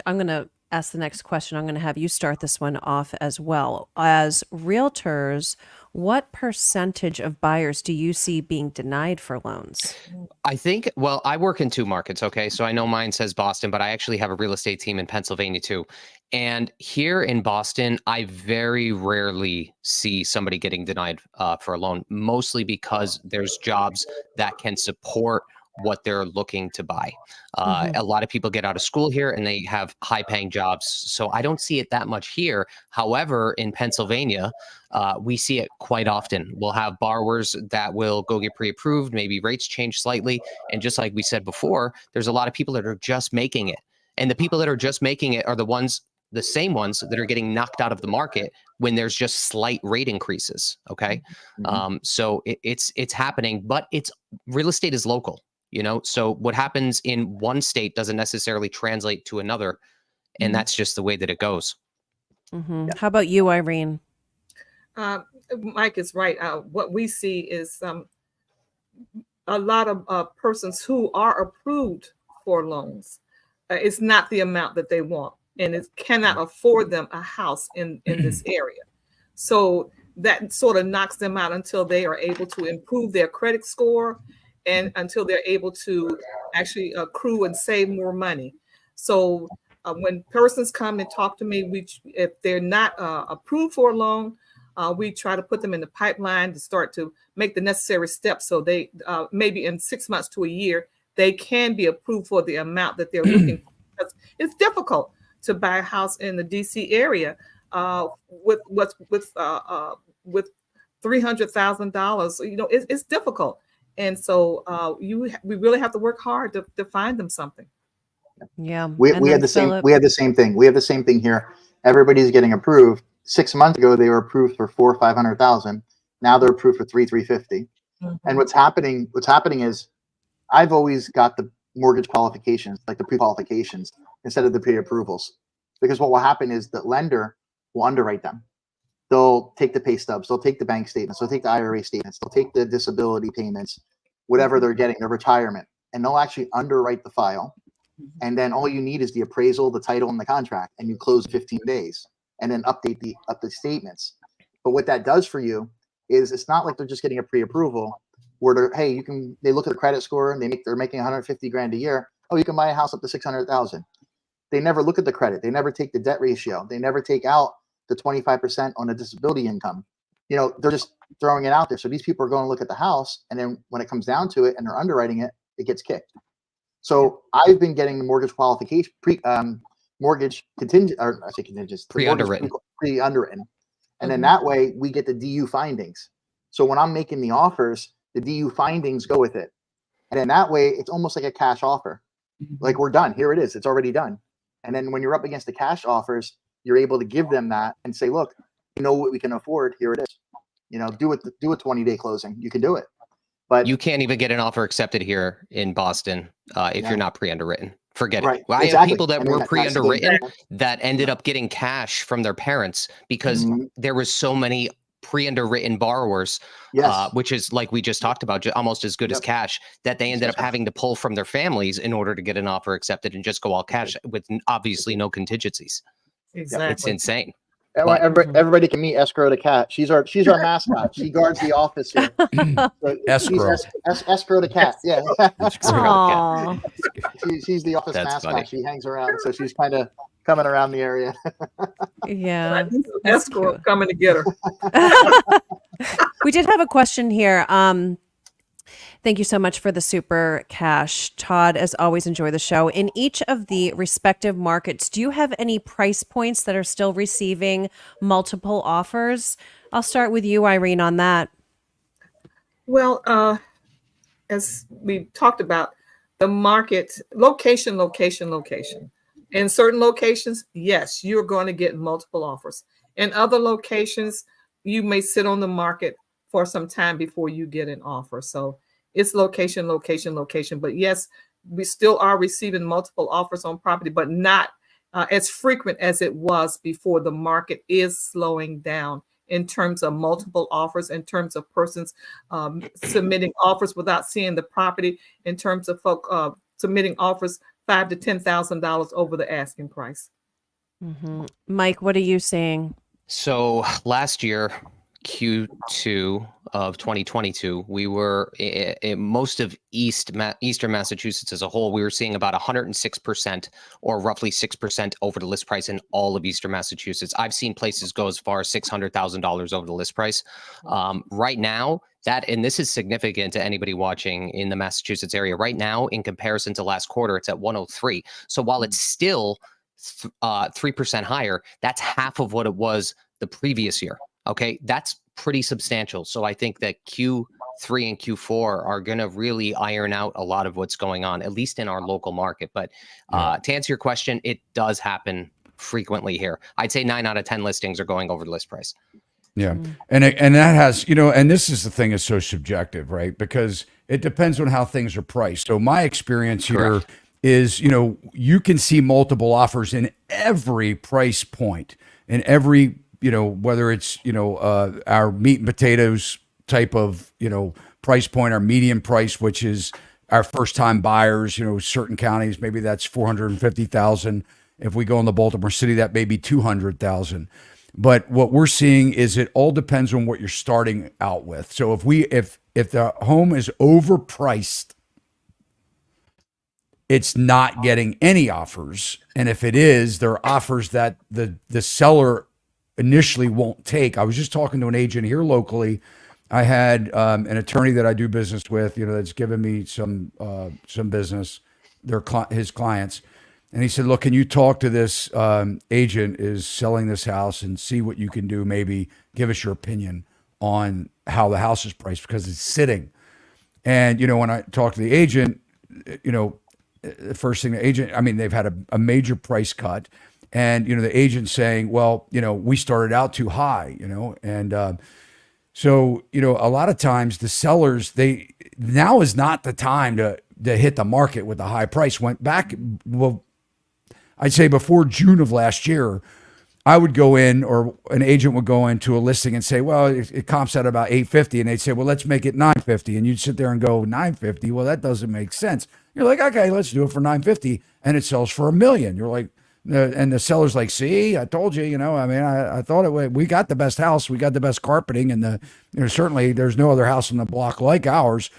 going to ask the next question. I'm going to have you start this one off as well. As realtors, what percentage of buyers do you see being denied for loans? I think, well, I work in 2 markets, okay? So I know mine says Boston, but I actually have a real estate team in Pennsylvania too. And here in Boston, I very rarely see somebody getting denied for a loan, mostly because there's jobs that can support what they're looking to buy. A lot of people get out of school here and they have high paying jobs. So I don't see it that much here. However, in Pennsylvania, we see it quite often. We'll have borrowers that will go get pre-approved, maybe rates change slightly. And just like we said before, there's a lot of people that are just making it. And the people that are just making it are the same ones that are getting knocked out of the market when there's just slight rate increases. Okay. So it's happening, but real estate is local. So what happens in one state doesn't necessarily translate to another. And that's just the way that it goes. Yeah. How about you, Irene? Mike is right. What we see is a lot of persons who are approved for loans. It's not the amount that they want, and it cannot afford them a house in this area. So that sort of knocks them out until they are able to improve their credit score and until they're able to actually accrue and save more money. So when persons come and talk to me, if they're not approved for a loan, we try to put them in the pipeline to start to make the necessary steps so they maybe in 6 months to a year, they can be approved for the amount that they're looking for. Because it's difficult to buy a house in the DC area with $300,000. It's difficult. And so we really have to work hard to find them something. Yeah. We had the same thing. We have the same thing here. Everybody's getting approved. 6 months ago they were approved for 400 or 500,000. Now they're approved for 350. And what's happening is I've always got the mortgage qualifications, like the pre-qualifications, instead of the pre-approvals, because what will happen is the lender will underwrite them. They'll take the pay stubs, they'll take the bank statements, they'll take the IRA statements, they'll take the disability payments, whatever they're getting, their retirement, and they'll actually underwrite the file. And then all you need is the appraisal, the title, and the contract, and you close in 15 days, and then update the statements. But what that does for you is it's not like they're just getting a pre-approval where they look at the credit score and they're making 150 grand a year. Oh, you can buy a house up to 600,000. They never look at the credit. They never take the debt ratio. They never take out the 25% on the disability income. They're just throwing it out there. So these people are going to look at the house, and then when it comes down to it and they're underwriting it, it gets kicked. So I've been getting the mortgage qualification, mortgage contingent, or I say contingent, Pre-underwritten. Pre-underwritten. And then that way we get the DU findings. So when I'm making the offers, the DU findings go with it. And then that way it's almost like a cash offer. Like, we're done. Here it is. It's already done. And then when you're up against the cash offers, you're able to give them that and say, look, you know what we can afford. Here it is. Do a 20-day closing. You can do it. But You can't even get an offer accepted here in Boston if you're not pre-underwritten. Forget Right. it. Well, I have Exactly. people that And then were that's the game. pre-underwritten that ended up getting cash from their parents because there was so many pre-underwritten borrowers, Yes. which is, like we just talked about, almost as good as cash, that they ended up having to pull from their families in order to get an offer accepted and just go all cash with obviously no contingencies. Exactly. It's insane. Everybody can meet Escrow the cat. She's our mascot. She guards the office here. So Escrow. She's Escrow the cat. Yeah. Aw. She's the office That's mascot. funny. She hangs around, so she's kind of coming around the area. Yeah. That's cute. coming to get her. We did have a question here. Thank you so much for the super cash. Todd, as always, enjoy the show. In each of the respective markets, do you have any price points that are still receiving multiple offers? I'll start with you, Irene, on that. Well, as we talked about, the market, location. In certain locations, yes, you're going to get multiple offers. In other locations, you may sit on the market for some time before you get an offer. So it's location. But yes, we still are receiving multiple offers on property, but not as frequent as it was before. The market is slowing down in terms of multiple offers, in terms of persons submitting offers without seeing the property, in terms of folk submitting offers $5,000 to $10,000 over the asking price. Mike, what are you seeing? So last year, Q2 of 2022, we were in most of Eastern Massachusetts as a whole. We were seeing about 106% or roughly 6% over the list price in all of Eastern Massachusetts. I've seen places go as far as $600,000 over the list price. Right now, and this is significant to anybody watching in the Massachusetts area. Right now, in comparison to last quarter, it's at 103. So while it's still 3% higher, that's half of what it was the previous year. Okay, that's pretty substantial. So I think that Q3 and Q4 are going to really iron out a lot of what's going on, at least in our local market. But to answer your question, it does happen frequently here. I'd say 9 out of 10 listings are going over the list price. Yeah. And that has, and this is the thing, is so subjective, right? Because it depends on how things are priced. So my experience here is, you can see multiple offers in every price point, in every, whether it's, our meat and potatoes type of, price point, our median price, which is our first time buyers, certain counties, maybe that's 450,000. If we go in the Baltimore City, that may be 200,000. But what we're seeing is it all depends on what you're starting out with. So if the home is overpriced, it's not getting any offers. And if it is, there are offers that the seller initially won't take. I was just talking to an agent here locally. I had an attorney that I do business with, that's given me some business, his clients. And he said, look, can you talk to this agent is selling this house and see what you can do? Maybe give us your opinion on how the house is priced because it's sitting. And, when I talked to the agent, the first thing they've had a major price cut. And, the agent saying, well, we started out too high, and so, a lot of times the sellers, now is not the time to hit the market with a high price. Went back, well, I'd say before June of last year, I would go in, or an agent would go into a listing and say, well, it comps at about 850, and they'd say, well, let's make it 950, and you'd sit there and go, 950, well, that doesn't make sense. You're like, okay, let's do it for 950, and it sells for $1 million. You're like, and the seller's like, see, I told you, I thought we got the best house, we got the best carpeting, and certainly there's no other house on the block like ours.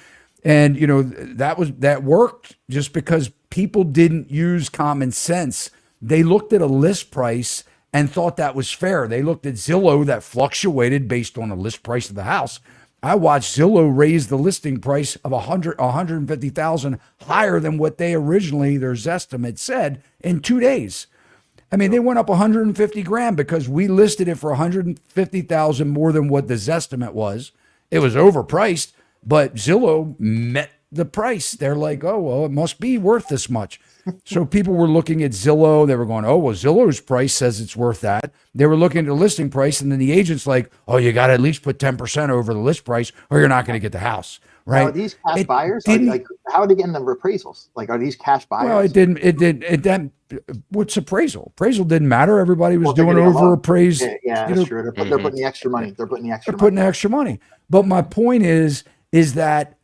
And, that worked just because people didn't use common sense. They looked at a list price and thought that was fair. They looked at Zillow that fluctuated based on the list price of the house. I watched Zillow raise the listing price of 150,000 higher than what their Zestimate said in 2 days. I mean, they went up 150 grand because we listed it for 150,000 more than what the Zestimate was. It was overpriced, but Zillow met the price. They're like, oh, well, it must be worth this much. So people were looking at Zillow. They were going, oh, well, Zillow's price says it's worth that. They were looking at the listing price, and then the agent's like, oh, you got to at least put 10% over the list price or you're not going to get the house, right? Now, are these cash buyers? How are they getting the appraisals? Like, are these cash buyers? Well, it didn't. What's appraisal? Appraisal didn't matter. Everybody was doing over appraised. Yeah, that's true. They're putting the extra money. They're putting the extra money. But my point is that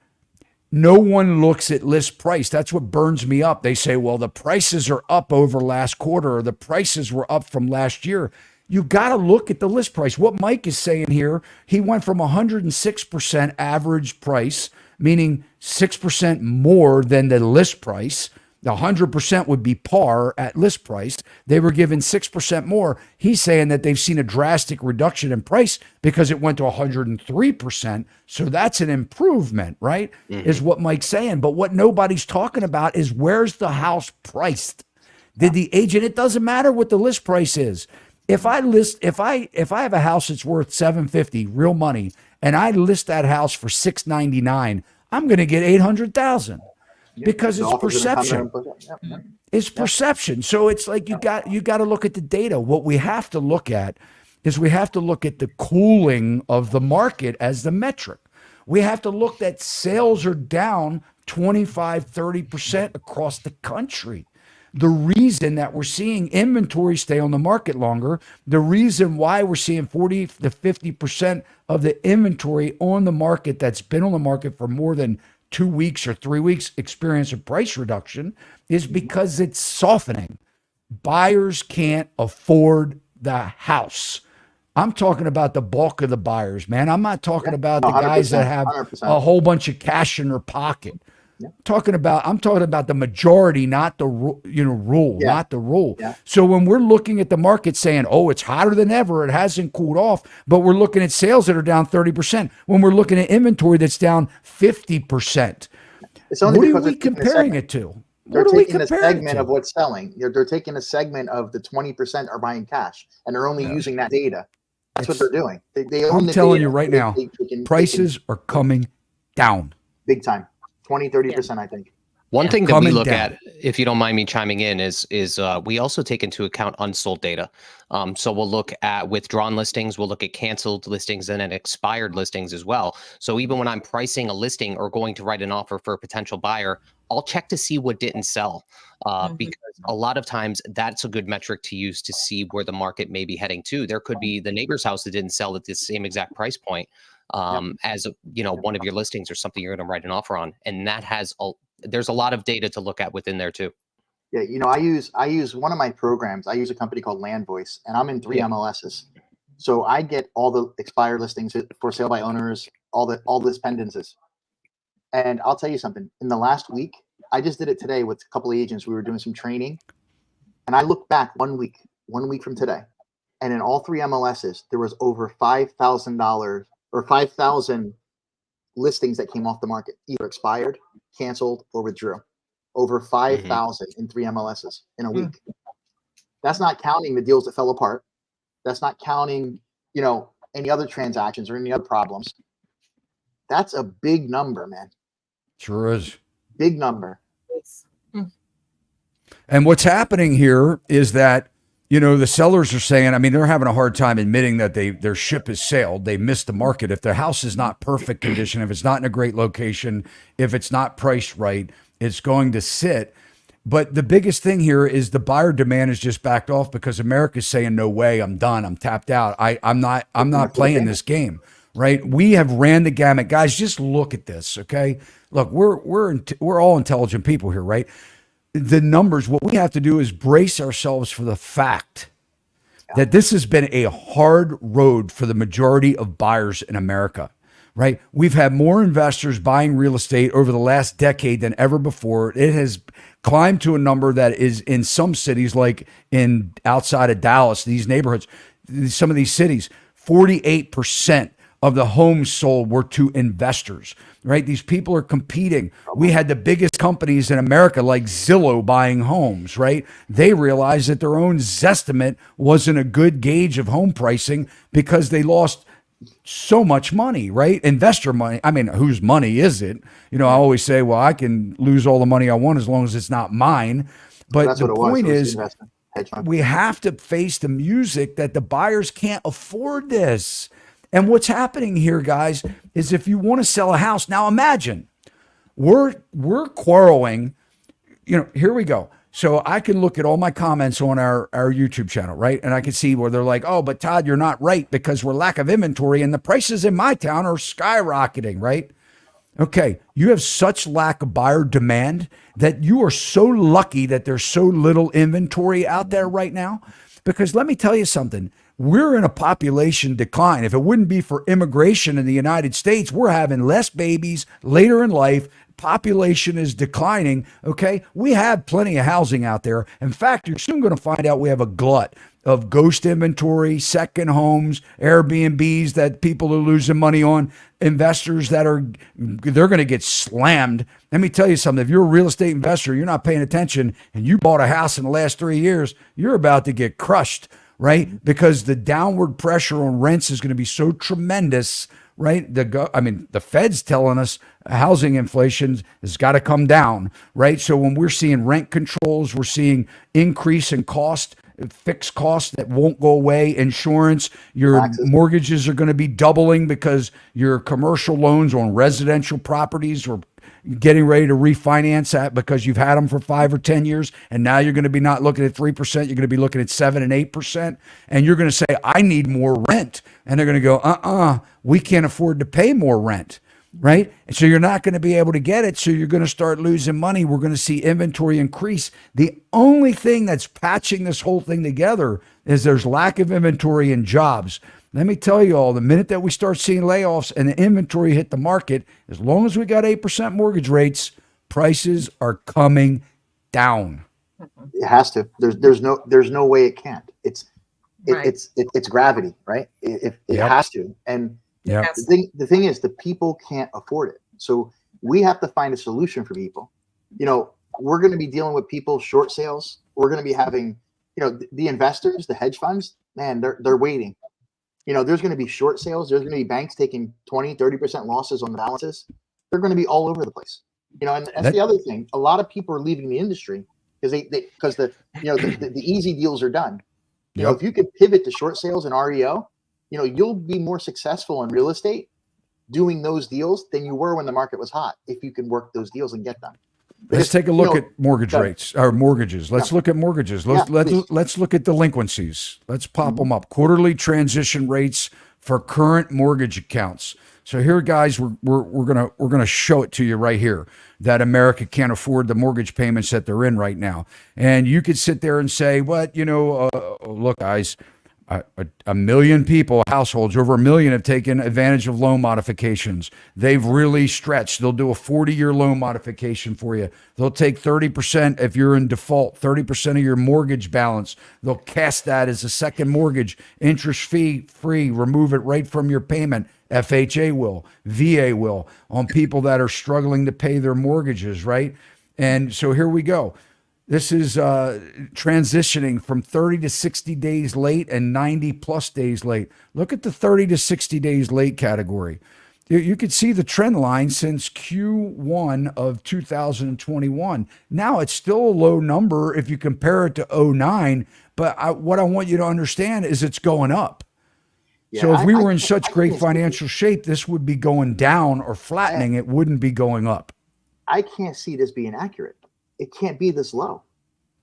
no one looks at list price. That's what burns me up. They say, well, the prices are up over last quarter, or the prices were up from last year. You got to look at the list price. What Mike is saying here, he went from 106% average price, meaning 6% more than the list price. The 100% would be par at list price. They were given 6% more. He's saying that they've seen a drastic reduction in price because it went to 103%. So that's an improvement, right? Mm-hmm. Is what Mike's saying. But what nobody's talking about is, where's the house priced? Did the agent, it doesn't matter what the list price is. If I have a house that's worth $750 real money, and I list that house for $699, I'm going to get $800,000. Because it's perception. It's perception. So it's like you got to look at the data. What we have to look at is the cooling of the market as the metric. We have to look that sales are down 25, 30% across the country. The reason that we're seeing inventory stay on the market longer, the reason why we're seeing 40 to 50% of the inventory on the market that's been on the market for more than 2 weeks or 3 weeks experience a price reduction, is because it's softening. Buyers can't afford the house. I'm talking about the bulk of the buyers, man. I'm not talking about the guys that have 100%. A whole bunch of cash in their pocket. I'm talking about the majority, not the rule, not the rule. Yeah. So when we're looking at the market saying, oh, it's hotter than ever, it hasn't cooled off, but we're looking at sales that are down 30%. When we're looking at inventory that's down 50%, what are we comparing it to? They're taking a segment of what's selling. They're taking a segment of the 20% are buying cash, and they're only using that data. That's what they're doing. I'm telling you right now, prices are coming down. Big time. 20, 30%, I think. One thing that we look at, if you don't mind me chiming in, is we also take into account unsold data. So we'll look at withdrawn listings, we'll look at canceled listings, and then expired listings as well. So even when I'm pricing a listing or going to write an offer for a potential buyer, I'll check to see what didn't sell, because a lot of times that's a good metric to use to see where the market may be heading to. There could be the neighbor's house that didn't sell at the same exact price point as one of your listings or something you're going to write an offer on, and that has there's a lot of data to look at within there too. Yeah, I use one of my programs. I use a company called Land Voice, and I'm in 3 MLSs. So I get all the expired listings for sale by owners, all this pendencies. And I'll tell you something. In the last week, I just did it today with a couple of agents. We were doing some training, and I looked back 1 week from today, and in all 3 MLSs, there was over $5,000 or 5,000 listings that came off the market, either expired, canceled, or withdrew. Over 5,000 in 3 MLSs in a week. That's not counting the deals that fell apart. That's not counting, any other transactions or any other problems. That's a big number, man. Sure is. Big number. And what's happening here is that, you know, the sellers are saying, I mean, they're having a hard time admitting that their ship has sailed. They missed the market. If their house is not perfect condition, if it's not in a great location, if it's not priced right, it's going to sit. But the biggest thing here is the buyer demand is just backed off because America's saying, no way, I'm done. I'm tapped out. I'm not playing this game, right? We have ran the gamut. Guys, just look at this, okay? Look, we're all intelligent people here, right? The numbers, what we have to do is brace ourselves for the fact that this has been a hard road for the majority of buyers in America, right? We've had more investors buying real estate over the last decade than ever before. It has climbed to a number that is in some cities, like in outside of Dallas, these neighborhoods, some of these cities, 48% of the homes sold were to investors, right? These people are competing. We had the biggest companies in America like Zillow buying homes, right? They realized that their own Zestimate wasn't a good gauge of home pricing because they lost so much money, right? Investor money. I mean, whose money is it? You know, I always say, well, I can lose all the money I want as long as it's not mine. But the point is, we have to face the music that the buyers can't afford this. And what's happening here, guys, is if you want to sell a house, now imagine we're quarreling. You know, here we go. So I can look at all my comments on our YouTube channel, right? And I can see where they're like, oh, but Todd, you're not right because we're lack of inventory and the prices in my town are skyrocketing, right? Okay, you have such lack of buyer demand that you are so lucky that there's so little inventory out there right now. Because let me tell you something, we're in a population decline. If it wouldn't be for immigration in the United States, we're having less babies later in life. Population is declining, okay? We have plenty of housing out there. In fact, you're soon going to find out we have a glut of ghost inventory, second homes, Airbnbs that people are losing money on, investors they're going to get slammed. Let me tell you something. If you're a real estate investor, you're not paying attention, and you bought a house in the last 3 years, you're about to get crushed, right? Because the downward pressure on rents is going to be so tremendous, right? The Fed's telling us housing inflation has got to come down, right? So when we're seeing rent controls, we're seeing increase in cost, fixed costs that won't go away, insurance, your taxes. Mortgages are going to be doubling because your commercial loans on residential properties are getting ready to refinance that because you've had them for 5 or 10 years. And now you're going to be not looking at 3%. You're going to be looking at 7 and 8%. And you're going to say, I need more rent. And they're going to go, we can't afford to pay more rent. Right? And so you're not going to be able to get it. So you're going to start losing money. We're going to see inventory increase. The only thing that's patching this whole thing together is there's lack of inventory and jobs. Let me tell you all, the minute that we start seeing layoffs and the inventory hit the market, as long as we got 8% mortgage rates, prices are coming down. It has to. There's no way it can't. It's gravity, right? It has to. And the thing is, the people can't afford it. So we have to find a solution for people. You know, we're going to be dealing with people short sales. We're going to be having, you know, the investors, the hedge funds, man, they're waiting. You know, there's going to be short sales. There's going to be banks taking 20, 30% losses on the balances. They're going to be all over the place. You know, and that's the other thing. A lot of people are leaving the industry because the easy deals are done. You know, if you could pivot to short sales and REO, you know, you'll be more successful in real estate doing those deals than you were when the market was hot, if you can work those deals and get them. Let's take a look at mortgage rates or mortgages. Let's look at mortgages. Let's look at delinquencies. Let's pop them up. Quarterly transition rates for current mortgage accounts. So here, guys, we're gonna show it to you right here that America can't afford the mortgage payments that they're in right now. And you could sit there and say, "What? You know, look, guys." A million people, households, over 1 million have taken advantage of loan modifications. They've really stretched. They'll do a 40-year loan modification for you. They'll take 30% if you're in default, 30% of your mortgage balance. They'll cast that as a second mortgage, interest fee free, remove it right from your payment. FHA will, VA will, on people that are struggling to pay their mortgages, right? And so here we go. This is transitioning from 30 to 60 days late and 90 plus days late. Look at the 30 to 60 days late category. You could see the trend line since Q1 of 2021. Now it's still a low number if you compare it to '09, but what I want you to understand is it's going up. Yeah, So if we were in I such great can't see financial shape, this would be going down or flattening. It wouldn't be going up. I can't see this being accurate. It can't be this low.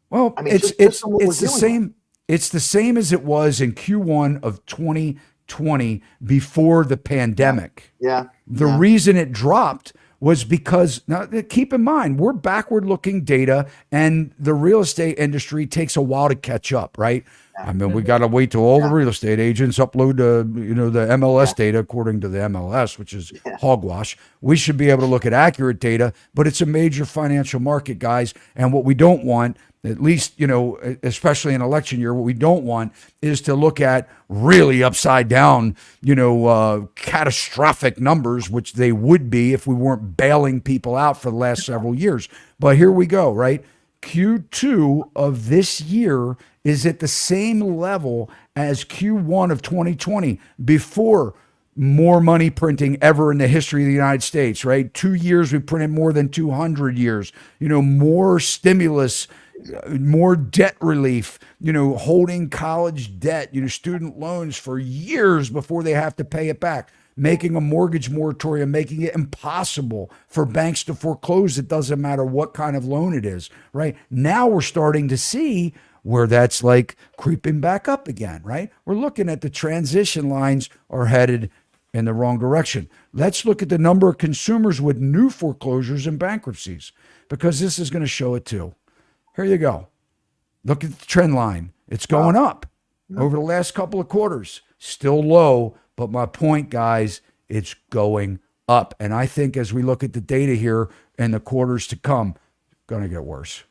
Well, I mean, it's just from what we're it's the dealing same. It's the same as it was in Q1 of 2020 before the pandemic. Yeah. The yeah. reason it dropped was because, now keep in mind, we're backward looking data and the real estate industry takes a while to catch up, right? I mean, we got to wait till all the real estate agents upload the MLS data according to the MLS, which is hogwash. We should be able to look at accurate data, but it's a major financial market, guys. And what we don't want, at least, especially in election year, what we don't want is to look at really upside down, catastrophic numbers, which they would be if we weren't bailing people out for the last several years. But here we go, right? Q2 of this year is at the same level as Q1 of 2020 before more money printing ever in the history of the United States, right? 2 years we printed more than 200 years, more stimulus, more debt relief, holding college debt, student loans for years before they have to pay it back, making a mortgage moratorium, making it impossible for banks to foreclose. It doesn't matter what kind of loan it is, right? Now we're starting to see where that's like creeping back up again, right? We're looking at the transition lines are headed in the wrong direction. Let's look at the number of consumers with new foreclosures and bankruptcies, because this is going to show it too. Here you go. Look at the trend line. It's going up over the last couple of quarters. Still low, but my point, guys, it's going up. And I think as we look at the data here in the quarters to come, it's going to get worse.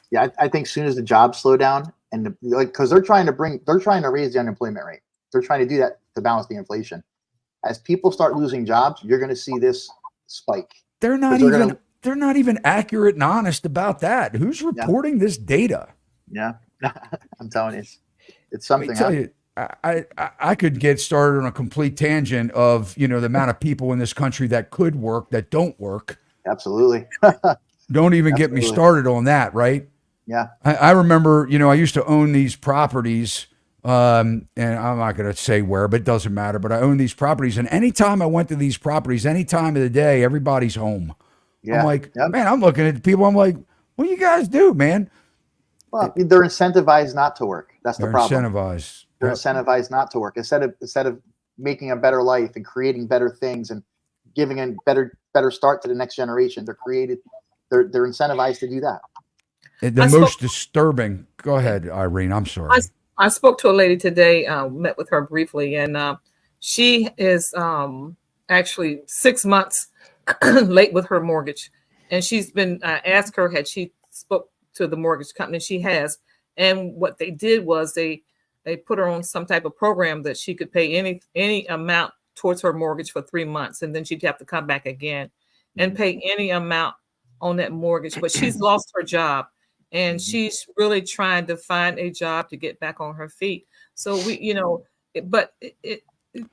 Yeah, I think as soon as the jobs slow down and because they're trying to raise the unemployment rate. They're trying to do that to balance the inflation. As people start losing jobs, you're going to see this spike. They're not even accurate and honest about that. Who's reporting this data? Yeah, I'm telling you, it's something. Let me tell you, I could get started on a complete tangent of the amount of people in this country that could work that don't work. Absolutely. Don't even get me started on that, right? Yeah. I remember, I used to own these properties, and I'm not going to say where, but it doesn't matter. But I own these properties, and anytime I went to these properties, any time of the day, everybody's home. Yeah. I'm like, man, I'm looking at the people. I'm like, what do you guys do, man? Well, they're incentivized not to work. That's the problem. Incentivized. They're incentivized not to work instead of making a better life and creating better things and giving a better start to the next generation. They're incentivized to do that. The most disturbing. Go ahead, Irene. I'm sorry. I spoke to a lady today. Met with her briefly, and she is actually 6 months late with her mortgage, and she's been asked her had she spoke to the mortgage company. She has, and what they did was they put her on some type of program that she could pay any amount towards her mortgage for 3 months, and then she'd have to come back again and pay any amount on that mortgage. But she's lost her job, and she's really trying to find a job to get back on her feet. So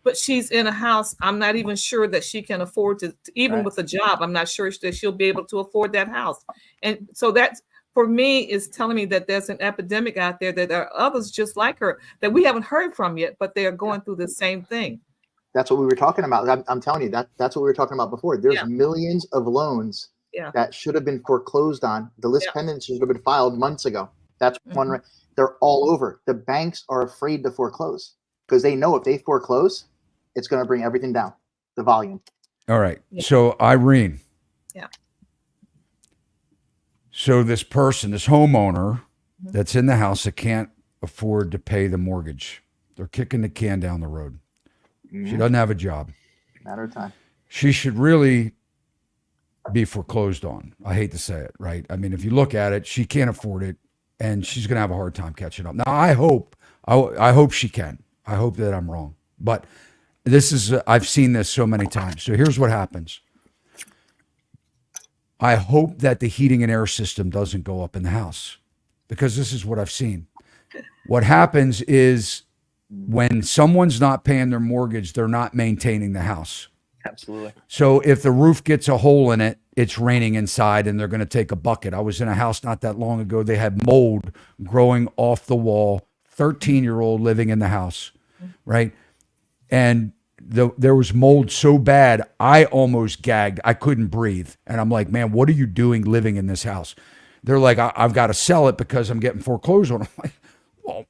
but she's in a house. I'm not even sure that she can afford to even with a job. I'm not sure that she'll be able to afford that house. And so that's, for me, is telling me that there's an epidemic out there, that there are others just like her that we haven't heard from yet, but they are going through the same thing. That's what we were talking about. I'm telling you, that's what we were talking about before. There's millions of loans that should have been foreclosed on. The list pendants should have been filed months ago. That's one. They're all over. The banks are afraid to foreclose because they know if they foreclose, it's going to bring everything down, the volume. All right. So Irene. Yeah. So this person, this homeowner that's in the house that can't afford to pay the mortgage, they're kicking the can down the road. She doesn't have a job. Matter of time. She should really be foreclosed on. I hate to say it, right? I mean, if you look at it, she can't afford it, and she's going to have a hard time catching up. Now, I hope she can. I hope that I'm wrong. But I've seen this so many times. So here's what happens. I hope that the heating and air system doesn't go up in the house, because this is what I've seen. What happens is when someone's not paying their mortgage, they're not maintaining the house. Absolutely. So if the roof gets a hole in it, it's raining inside and they're going to take a bucket. I was in a house not that long ago. They had mold growing off the wall, 13-year-old living in the house, right? And there was mold so bad, I almost gagged. I couldn't breathe. And I'm like, man, what are you doing living in this house? They're like, I've got to sell it because I'm getting foreclosed on. I'm like, well,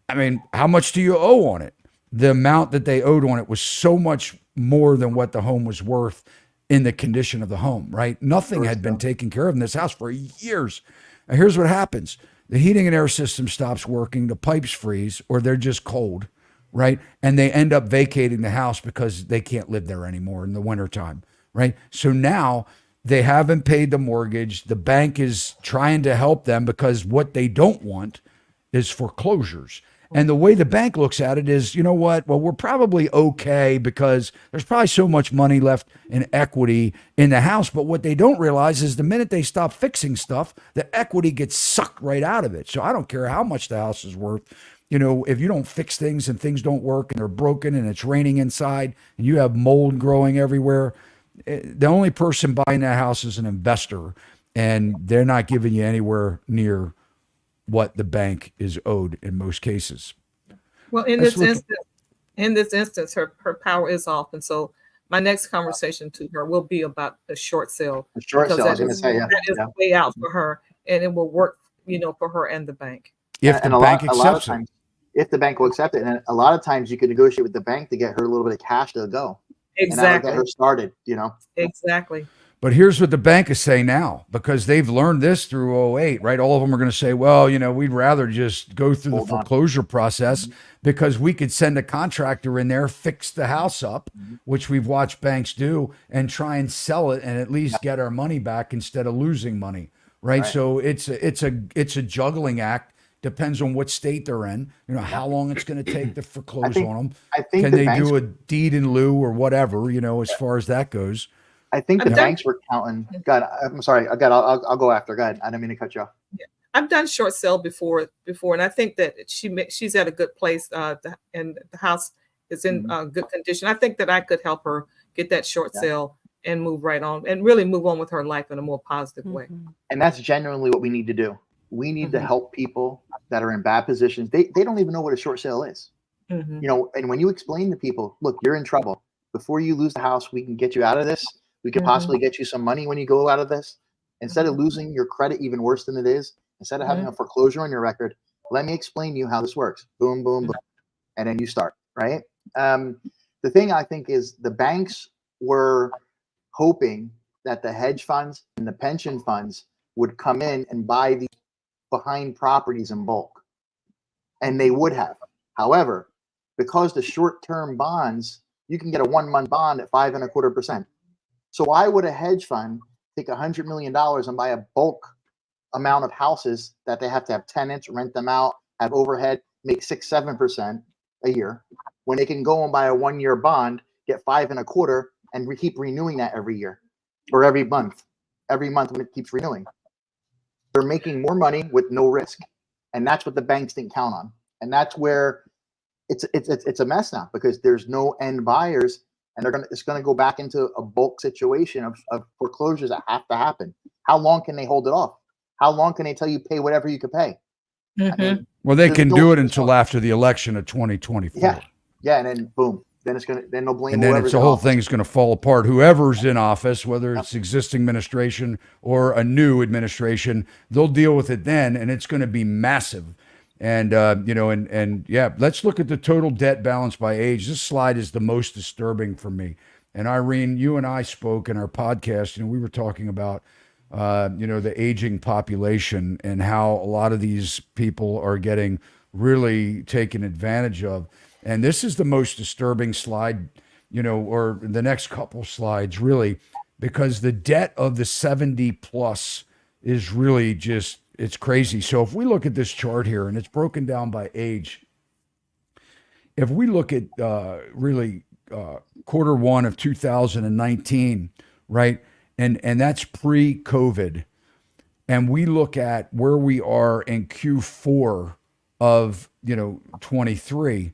I mean, how much do you owe on it? The amount that they owed on it was so much more than what the home was worth in the condition of the home, right? Nothing had been taken care of in this house for years. And here's what happens. The heating and air system stops working, the pipes freeze, or they're just cold, right? And they end up vacating the house because they can't live there anymore in the wintertime, right? So now they haven't paid the mortgage. The bank is trying to help them because what they don't want is foreclosures. And the way the bank looks at it is, you know what? Well, we're probably okay because there's probably so much money left in equity in the house. But what they don't realize is the minute they stop fixing stuff, the equity gets sucked right out of it. So I don't care how much the house is worth. You know, if you don't fix things and things don't work and they're broken and it's raining inside and you have mold growing everywhere, the only person buying that house is an investor, and they're not giving you anywhere near what the bank is owed in most cases. Well, in this instance, her power is off, and so my next conversation to her will be about the short sale. The short because sale, I was going to say, yeah. that is a way out for her, and it will work, for her and the bank. If the bank accepts it. If the bank will accept it, and a lot of times you can negotiate with the bank to get her a little bit of cash to go. Exactly. And get her started, Exactly. But here's what the bank is saying now, because they've learned this through 08, right? All of them are going to say, well, we'd rather just go through the foreclosure process because we could send a contractor in there, fix the house up, which we've watched banks do, and try and sell it and at least get our money back instead of losing money, right? So it's a juggling act. Depends on what state they're in, how long it's going to take to foreclose on them. Can they do a deed in lieu or whatever, as far as that goes? I think the banks were counting. God, I'm sorry. I'll go after. Go ahead. I didn't mean to cut you off. Yeah. I've done short sale before, and I think that she's at a good place, and the house is in good condition. I think that I could help her get that short sale and move right on, and really move on with her life in a more positive way. And that's genuinely what we need to do. We need to help people that are in bad positions. They don't even know what a short sale is. And when you explain to people, look, you're in trouble. Before you lose the house, we can get you out of this. We could possibly get you some money when you go out of this. Instead of losing your credit even worse than it is, instead of having a foreclosure on your record, let me explain to you how this works. Boom, boom, boom. And then you start, right? The thing I think is the banks were hoping that the hedge funds and the pension funds would come in and buy these behind properties in bulk. And they would have. However, because the short-term bonds, you can get a 1-month bond at 5.25%. So why would a hedge fund take $100 million and buy a bulk amount of houses that they have to have tenants, rent them out, have overhead, make 6-7% a year, when they can go and buy a 1-year bond, get 5.25%, and keep renewing that every year or every month when it keeps renewing? They're making more money with no risk, and that's what the banks didn't count on. And that's where it's a mess now, because there's no end buyers. And it's gonna go back into a bulk situation of foreclosures that have to happen. How long can they hold it off? How long can they tell you pay whatever you could pay? I mean, well, they can do it until after the election of 2024. Yeah, and then boom, then they'll blame. And then the whole thing's going to fall apart. Whoever's in office, whether it's existing administration or a new administration, they'll deal with it then, and it's going to be massive. And, let's look at the total debt balance by age. This slide is the most disturbing for me. And Irene, you and I spoke in our podcast, we were talking about, the aging population and how a lot of these people are getting really taken advantage of. And this is the most disturbing slide, or the next couple slides really, because the debt of the 70 plus is really just, it's crazy. So if we look at this chart here, and it's broken down by age, if we look at quarter one of 2019, right, and that's pre-COVID, and we look at where we are in Q4 of 23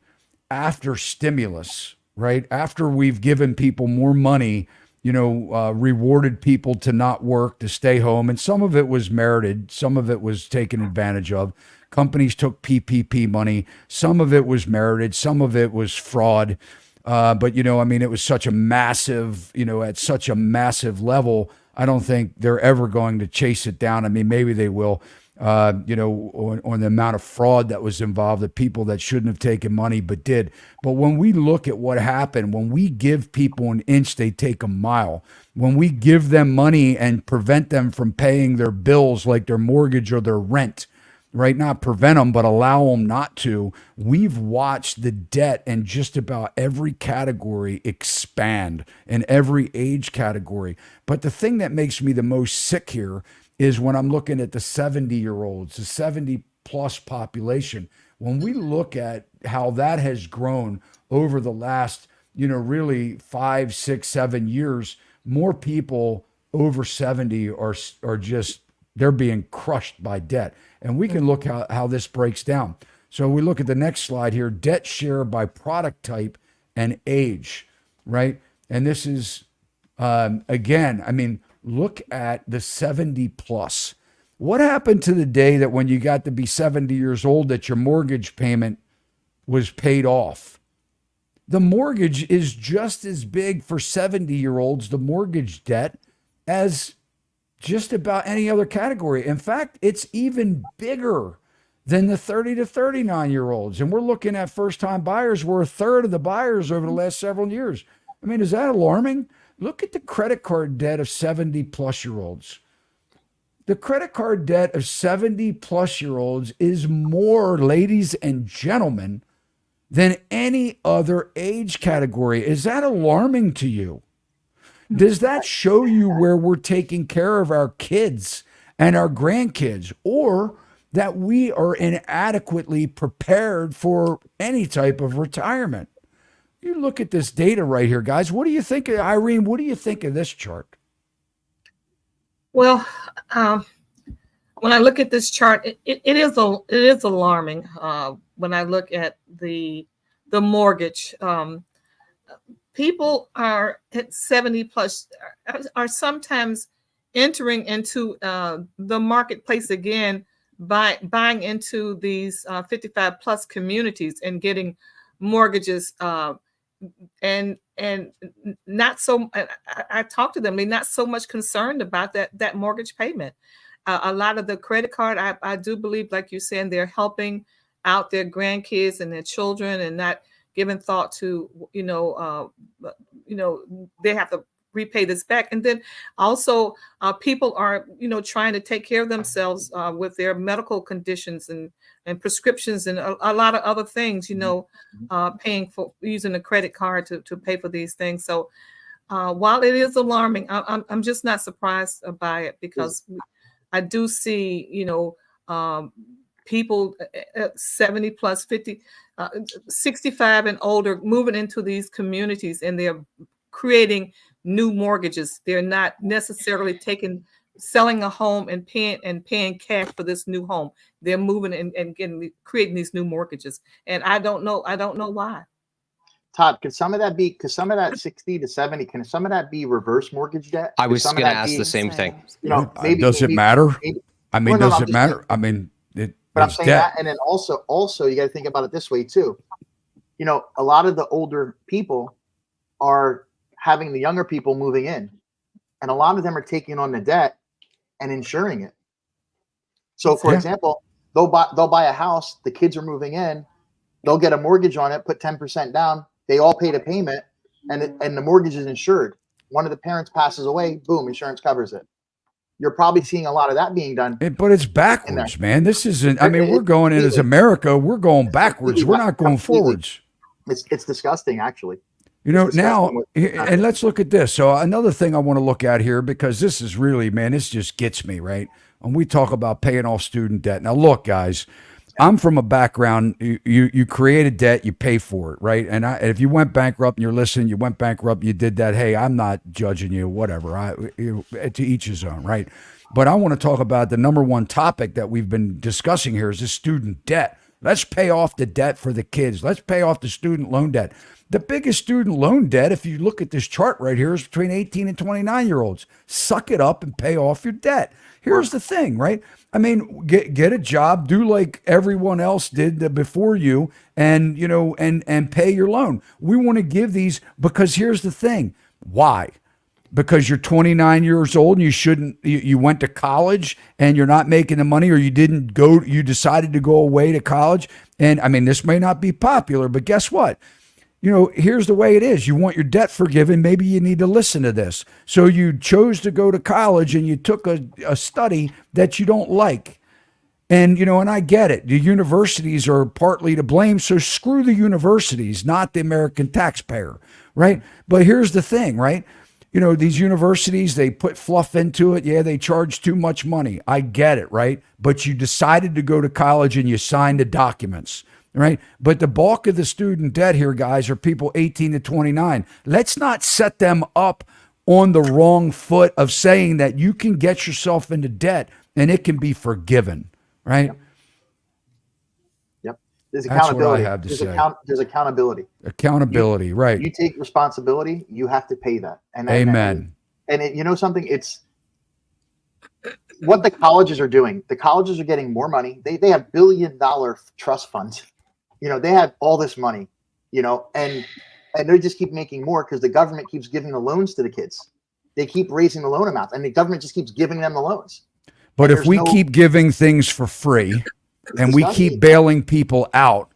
after stimulus, right? After we've given people more money, rewarded people to not work, to stay home. And some of it was merited. Some of it was taken advantage of. Companies took PPP money. Some of it was merited. Some of it was fraud. But it was such a massive, at such a massive level, I don't think they're ever going to chase it down. I mean, maybe they will, on the amount of fraud that was involved, the people that shouldn't have taken money but did. But when we look at what happened, when we give people an inch, they take a mile. When we give them money and prevent them from paying their bills, like their mortgage or their rent, right? Not prevent them, but allow them not to. We've watched the debt in just about every category expand, in every age category. But the thing that makes me the most sick here is when I'm looking at the 70-year-olds, the 70 plus population. When we look at how that has grown over the last, really 5, 6, 7 years, more people over 70 are just, they're being crushed by debt. And we can look how this breaks down. So we look at the next slide here, debt share by product type and age, right? And this is, again, look at the 70 plus. What happened to the day that when you got to be 70 years old that your mortgage payment was paid off? The mortgage is just as big for 70-year-olds, the mortgage debt, as just about any other category. In fact, it's even bigger than the 30 to 39-year-olds. And we're looking at first-time buyers. We're a third of the buyers over the last several years. Is that alarming? Look at the credit card debt of 70-plus-year-olds. The credit card debt of 70-plus-year-olds is more, ladies and gentlemen, than any other age category. Is that alarming to you? Does that show you where we're taking care of our kids and our grandkids, or that we are inadequately prepared for any type of retirement? You look at this data right here, guys. What do you think of, Irene? What do you think of this chart? Well, when I look at this chart, it is alarming. When I look at the mortgage, people are at 70 plus are sometimes entering into the marketplace again by buying into these 55 plus communities and getting mortgages, and not so. I talked to them; they're not so much concerned about that mortgage payment. A lot of the credit card, I do believe, like you're saying, they're helping out their grandkids and their children, and not giving thought to they have to repay this back. And then also people are trying to take care of themselves with their medical conditions and prescriptions and a lot of other things, paying for using a credit card to pay for these things. So while it is alarming, I'm just not surprised by it, because I do see people 70 plus 50 65 and older moving into these communities, and they're creating new mortgages. They're not necessarily selling a home and paying cash for this new home. They're moving and creating these new mortgages. And I don't know why. Todd, could some of that be, because some of that 60 to 70, can some of that be reverse morttage debt? I was going to ask the same thing. Maybe, does it matter? Does it matter? But I'm saying that, and then also you got to think about it this way too. A lot of the older people are having the younger people moving in, and a lot of them are taking on the debt and insuring it. So, for example, they'll buy a house. The kids are moving in. They'll get a mortgage on it, put 10% down. They all pay the payment, and the mortgage is insured. One of the parents passes away, boom, insurance covers it. You're probably seeing a lot of that being done. But it's backwards, man. This isn't, we're going in as America. We're going backwards. We're not going forwards. It's disgusting, actually. Now, and let's look at this. So another thing I want to look at here, because this is really, man, this just gets me, right? When we talk about paying off student debt. Now, look, guys, I'm from a background, you create a debt, you pay for it, right? And if you went bankrupt and you're listening, you went bankrupt, you did that, hey, I'm not judging you, whatever, to each his own, right? But I want to talk about the number one topic that we've been discussing here is this student debt. Let's pay off the debt for the kids. Let's pay off the student loan debt. The biggest student loan debt, if you look at this chart right here, is between 18 and 29-year-olds. Suck it up and pay off your debt. Here's the thing, right? I mean, get a job, do like everyone else did before you, and and pay your loan. We want to give these because here's the thing. Why? Because you're 29 years old and you went to college and you're not making the money, or you decided to go away to college. And I mean, this may not be popular, but guess what? Here's the way it is. You want your debt forgiven. Maybe you need to listen to this. So you chose to go to college and you took a study that you don't like. And, and I get it. The universities are partly to blame. So screw the universities, not the American taxpayer, right? But here's the thing, right? These universities, they put fluff into it. Yeah, they charge too much money. I get it, right? But you decided to go to college and you signed the documents. Right. But the bulk of the student debt here, guys, are people 18 to 29. Let's not set them up on the wrong foot of saying that you can get yourself into debt and it can be forgiven. Right. Yep. There's That's accountability. what I have to say. There's accountability. Accountability. Right. You take responsibility. You have to pay that. And Amen. And something, it's what the colleges are doing. The colleges are getting more money. They have billion-dollar trust funds. They have all this money, and they just keep making more because the government keeps giving the loans to the kids. They keep raising the loan amounts, and the government just keeps giving them the loans. But if we keep giving things for free and we keep bailing people out,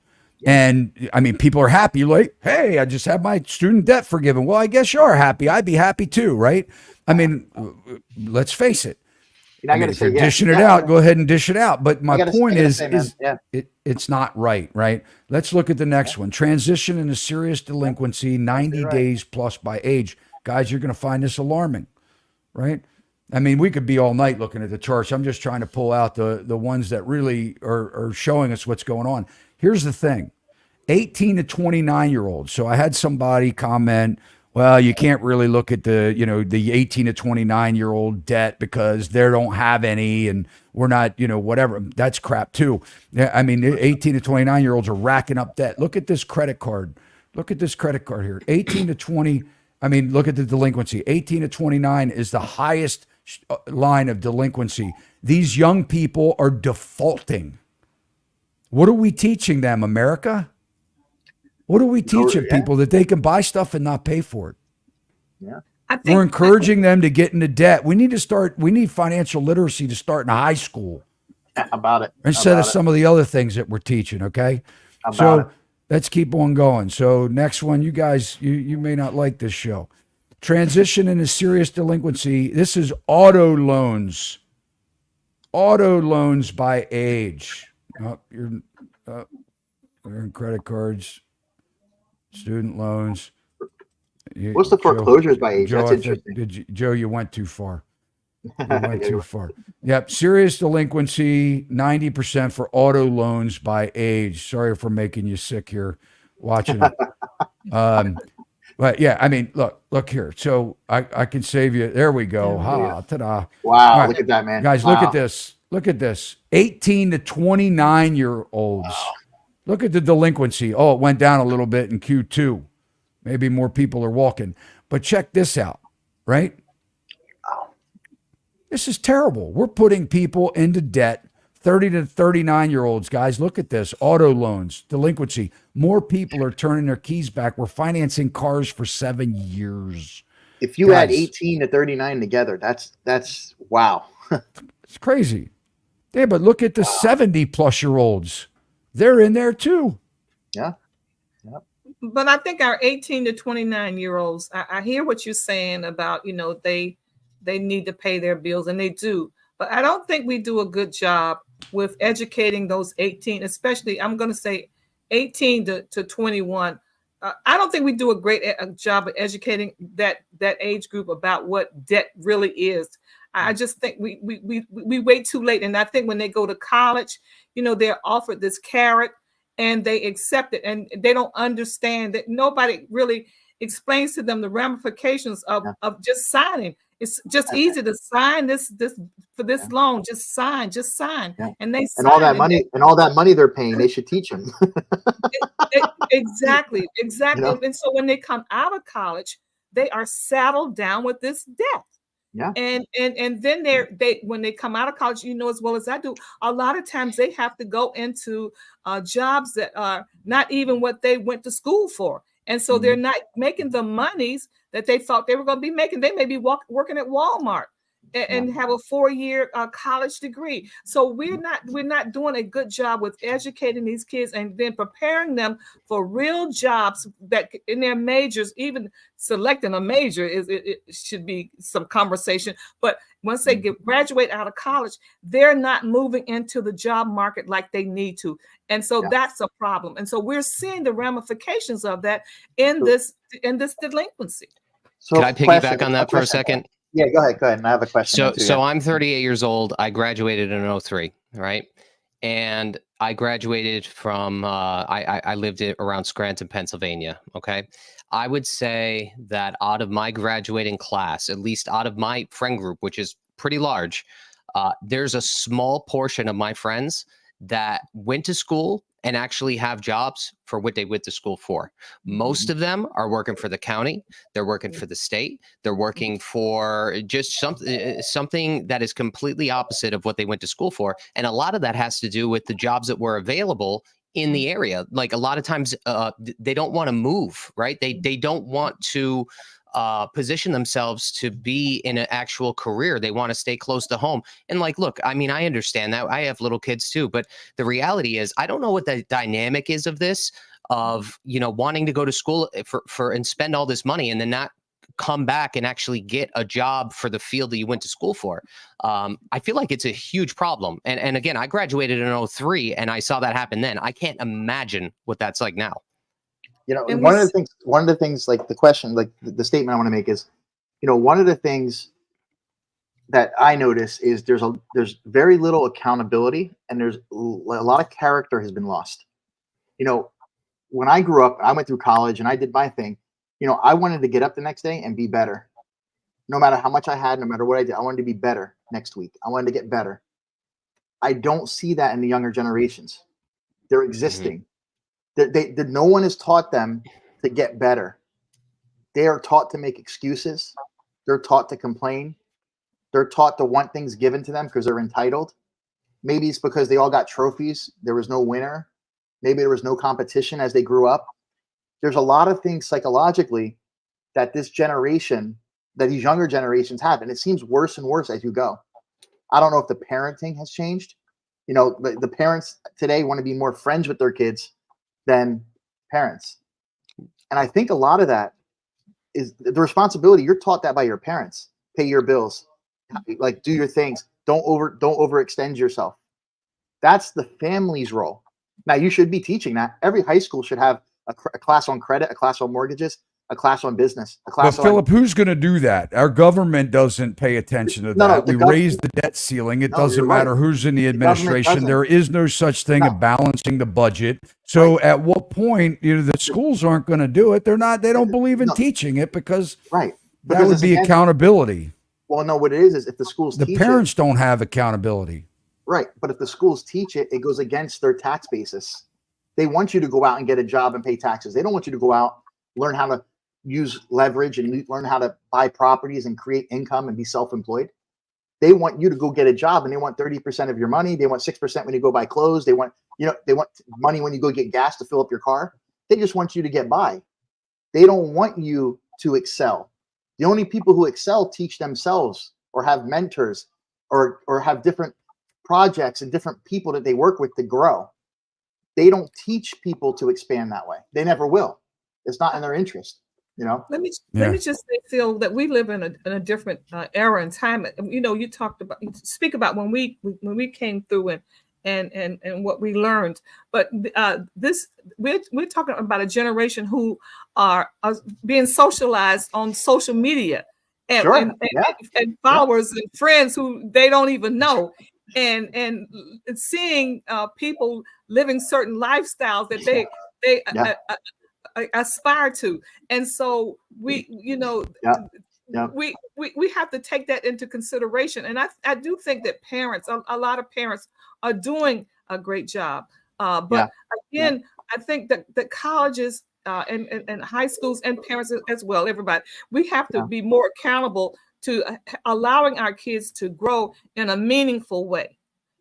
and I mean, people are happy, like, hey, I just had my student debt forgiven. Well, I guess you're happy. I'd be happy too, right? I mean, let's face it. If you're dishing it out, go ahead and dish it out. But my point is it's not right, right? Let's look at the next one. Transition into serious delinquency, 90 days plus by age. Guys, you're going to find this alarming, right? I mean, we could be all night looking at the charts. I'm just trying to pull out the ones that really are showing us what's going on. Here's the thing. 18 to 29-year-olds. So I had somebody comment, well, you can't really look at the 18 to 29-year-old debt because they don't have any and we're not, whatever. That's crap too. Yeah, I mean, 18 to 29-year-olds are racking up debt. Look at this credit card. Look at this credit card here. 18 to 20. I mean, look at the delinquency. 18 to 29 is the highest line of delinquency. These young people are defaulting. What are we teaching them, America? What are we teaching people? That they can buy stuff and not pay for it? Yeah. We're encouraging them to get into debt. We need financial literacy to start in high school. About it. Instead of some of the other things that we're teaching, okay? Let's keep on going. So next one, you guys, you may not like this show. Transition into serious delinquency. This is auto loans. Auto loans by age. You're in credit cards. Student loans. What's the foreclosures by age? That's interesting. Joe, you went too far. You went too far. Yep. Serious delinquency, 90% for auto loans by age. Sorry for making you sick here watching it. But yeah, I mean, look here. So I can save you. There we go. Ha, ta-da. Wow, look at that, man. Guys, look at this. Look at this. 18 to 29-year-olds. Look at the delinquency. Oh, it went down a little bit in Q2. Maybe more people are walking. But check this out, right? This is terrible. We're putting people into debt. 30 to 39-year-olds, guys, look at this. Auto loans, delinquency. More people are turning their keys back. We're financing cars for 7 years. If you add 18 to 39 together, that's wow. It's crazy. Yeah, but look at the 70-plus-year-olds. They're in there too. Yeah. But I think our 18 to 29-year-olds, I hear what you're saying about, they need to pay their bills, and they do. But I don't think we do a good job with educating those 18, especially, I'm going to say 18 to 21. I don't think we do a great job of educating that age group about what debt really is. I just think we wait too late. And I think when they go to college, they're offered this carrot and they accept it, and they don't understand that nobody really explains to them the ramifications of just signing. It's just That's easy to sign this for this Yeah. loan. Just sign, Yeah. and they And all sign. that money and all that money they're paying, they should teach them. Exactly, You exactly. know? And so when they come out of college, they are saddled down with this debt. Yeah. And then they when they come out of college, you know as well as I do, a lot of times they have to go into jobs that are not even what they went to school for, and so they're Mhm. not making the monies that they thought they were going to be making. They may be working at Walmart and have a 4-year college degree. So we're not doing a good job with educating these kids and then preparing them for real jobs that in their majors. Even selecting a major it should be some conversation. But once they graduate out of college, they're not moving into the job market like they need to, and so Yeah. that's a problem. And so we're seeing the ramifications of that in So, this delinquency. Can I question, piggyback on that for a second? Yeah, go ahead. And I have a question So, too. so Yeah. I'm 38 years old. I graduated in 03, right? And I graduated from, I lived around Scranton, Pennsylvania. Okay. I would say that out of my graduating class, at least out of my friend group, which is pretty large, there's a small portion of my friends that went to school and actually have jobs for what they went to school for. Most of them are working for the county. They're working for the state. They're working for just something that is completely opposite of what they went to school for. And a lot of that has to do with the jobs that were available in the area. Like a lot of times they don't want to move, right? They don't want to position themselves to be in an actual career. They want to stay close to home. And like, look, I mean, I understand that. I have little kids too, but the reality is I don't know what the dynamic is of this, of, you know, wanting to go to school for and spend all this money and then not come back and actually get a job for the field that you went to school for. I feel like it's a huge problem. And again, I graduated in 03 and I saw that happen then. I can't imagine what that's like now. You know, And one of the things, like the question, like the statement I want to make is, you know, one of the things that I notice is there's very little accountability, and there's a lot of character has been lost. You know, when I grew up, I went through college and I did my thing. You know, I wanted to get up the next day and be better. No matter how much I had, no matter what I did, I wanted to be better next week. I wanted to get better. I don't see that in the younger generations. They're existing. No one has taught them to get better. They are taught to make excuses. They're taught to complain. They're taught to want things given to them because they're entitled. Maybe it's because they all got trophies. There was no winner. Maybe there was no competition as they grew up. There's a lot of things psychologically that this generation, that these younger generations have, and it seems worse and worse as you go. I don't know if the parenting has changed. You know, the parents today want to be more friends with their kids than parents. And I think a lot of that is the responsibility. You're taught that by your parents. Pay your bills, like do your things. Don't overextend yourself. That's the family's role. Now you should be teaching that. Every high school should have a class on credit, a class on mortgages, a class on business, a But class on. Philip, who's going to do that? Our government doesn't pay attention to No, that. the We raised the debt ceiling. It No, doesn't you're right. matter who's in the The government administration. doesn't. There is no such thing No. as balancing the budget. So at what point, you know, the schools aren't going to do it? They don't believe in No. teaching it because Right. that Because would it's be against- accountability. Well, no, what it is if the schools The teach parents don't have accountability. Right. But if the schools teach it, it goes against their tax basis. They want you to go out and get a job and pay taxes. They don't want you to go out, learn how to use leverage and learn how to buy properties and create income and be self-employed. They want you to go get a job, and they want 30% of your money. They want 6% when you go buy clothes. They want money when you go get gas to fill up your car. They just want you to get by. They don't want you to excel. The only people who excel teach themselves or have mentors or have different projects and different people that they work with to grow. They don't teach people to expand that way. They never will. It's not in their interest, you know? Let me just say, Phil, that we live in a different era and time. You know, you speak about when we came through and what we learned. But we're talking about a generation who are being socialized on social media and, Sure. and followers and friends who they don't even know, and seeing people living certain lifestyles that they aspire to. And so we, you know, Yep. we have to take that into consideration. And I do think that parents, a lot of parents are doing a great job. But again, I think that the colleges and high schools and parents as well, everybody, we have to be more accountable to allowing our kids to grow in a meaningful way.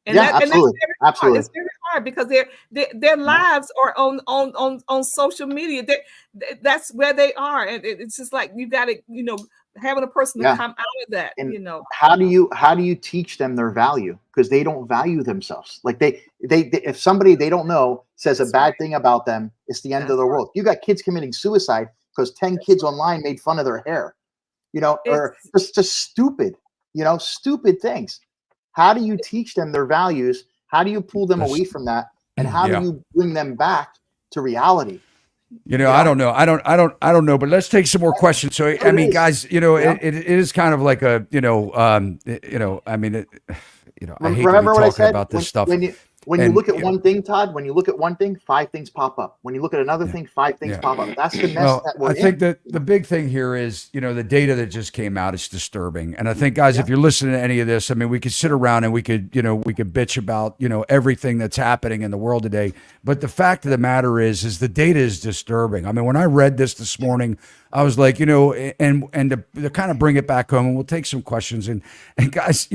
And absolutely. Absolutely. It's very hard because their lives are on social media. That's where they are. And it's just like, you got to, having a person to come out of that, And how do you teach them their value? Because they don't value themselves. Like they if somebody they don't know says a bad thing about them, it's the end of the world. You got kids committing suicide because 10 kids online made fun of their hair, or just stupid, stupid things. How do you teach them their values? How do you pull them away from that? And how do you bring them back to reality? I don't know. I don't know, but let's take some more questions. So, I mean, guys, it is kind of like a, I mean, I hate to be talking about this stuff. When you look at one thing, Todd, when you look at one thing, 5 things pop up. When you look at another thing, 5 things pop up. That's the mess that we're in. I think that the big thing here is, the data that just came out is disturbing. And I think, guys, if you're listening to any of this, I mean, we could sit around and we could bitch about, everything that's happening in the world today. But the fact of the matter is the data is disturbing. I mean, when I read this morning, I was like, and to kind of bring it back home, and we'll take some questions. And guys,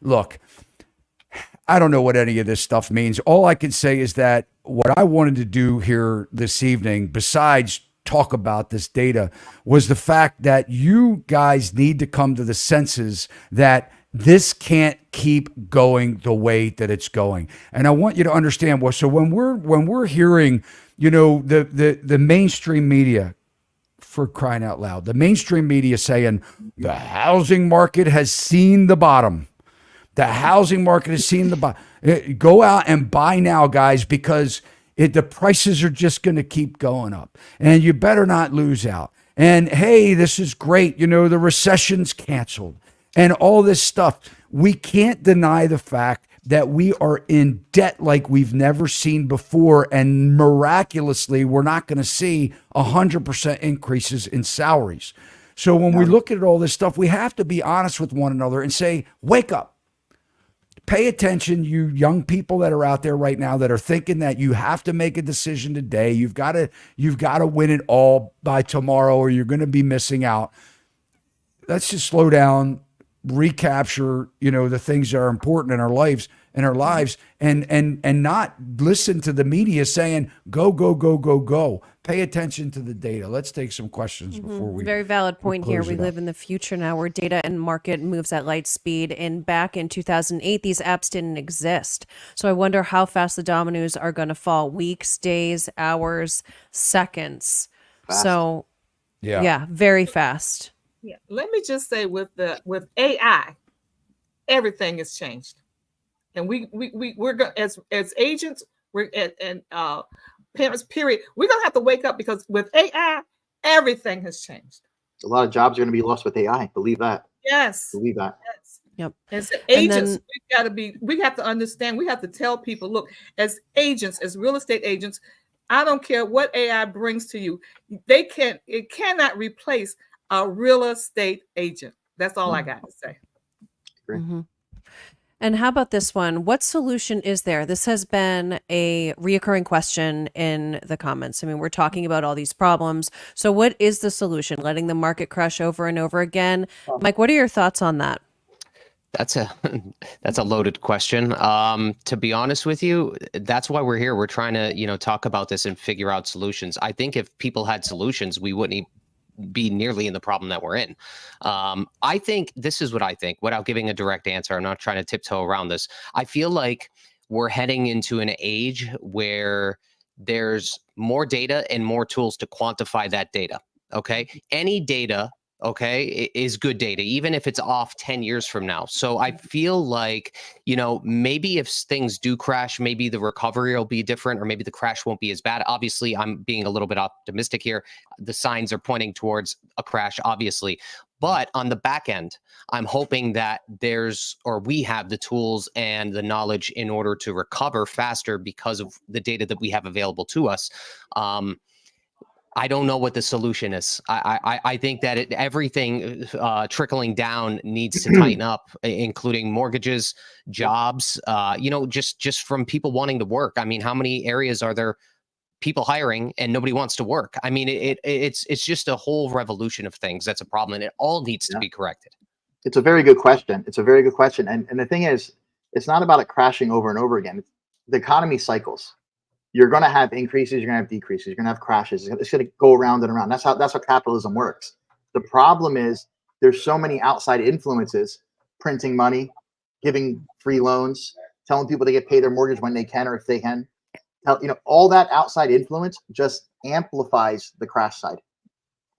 look, I don't know what any of this stuff means. All I can say is that what I wanted to do here this evening, besides talk about this data, was the fact that you guys need to come to the senses that this can't keep going the way that it's going. And I want you to understand so when we're hearing, the mainstream media, for crying out loud, the mainstream media saying the housing market has seen the bottom. The housing market has seen the bottom. Go out and buy now, guys, because the prices are just going to keep going up. And you better not lose out. And hey, this is great. The recession's canceled and all this stuff. We can't deny the fact that we are in debt like we've never seen before. And miraculously, we're not going to see 100% increases in salaries. So when we look at all this stuff, we have to be honest with one another and say, wake up. Pay attention, you young people that are out there right now that are thinking that you have to make a decision today. You've got to win it all by tomorrow, or you're going to be missing out. Let's just slow down, recapture, the things that are important in our lives, and not listen to the media saying go, go, go, go, go. Pay attention to the data. Let's take some questions before we. Very valid point here. We live in the future now where data and market moves at light speed. And back in 2008, these apps didn't exist. So I wonder how fast the dominoes are going to fall. Weeks, days, hours, seconds. Fast. So yeah, very fast. Yeah. Let me just say with AI, everything has changed. And we're going as agents, and parents, period, we're gonna have to wake up, because with AI, everything has changed. A lot of jobs are going to be lost with AI. Believe that. Yes. Believe that. Yes. Yep. As agents, we have to understand, we have to tell people, look, as agents, as real estate agents, I don't care what AI brings to you. It cannot replace a real estate agent. That's all I got to say. Great. Mm-hmm. And how about this one? What solution is there? This has been a reoccurring question in the comments. I mean, we're talking about all these problems. So what is the solution? Letting the market crash over and over again? Mike, what are your thoughts on that? That's a loaded question. To be honest with you, that's why we're here. We're trying to, talk about this and figure out solutions. I think if people had solutions, we wouldn't be nearly in the problem that we're in. I think this is what I think, without giving a direct answer. I'm not trying to tiptoe around this. I feel like we're heading into an age where there's more data and more tools to quantify that data. Okay. Any data, okay, is good data, even if it's off 10 years from now. So I feel like, maybe if things do crash, maybe the recovery will be different, or maybe the crash won't be as bad. Obviously, I'm being a little bit optimistic here. The signs are pointing towards a crash, obviously. But on the back end, I'm hoping that we have the tools and the knowledge in order to recover faster because of the data that we have available to us. I don't know what the solution is. I think that everything trickling down needs to tighten up, including mortgages, jobs. Just from people wanting to work. I mean, how many areas are there people hiring and nobody wants to work? I mean, it's just a whole revolution of things. That's a problem, and it all needs to be corrected. It's a very good question. It's a very good question. And the thing is, it's not about it crashing over and over again. The economy cycles. You're going to have increases. You're going to have decreases. You're going to have crashes. It's going to go around and around. That's how capitalism works. The problem is there's so many outside influences, printing money, giving free loans, telling people to get paid their mortgage when they can or if they can. All that outside influence just amplifies the crash side.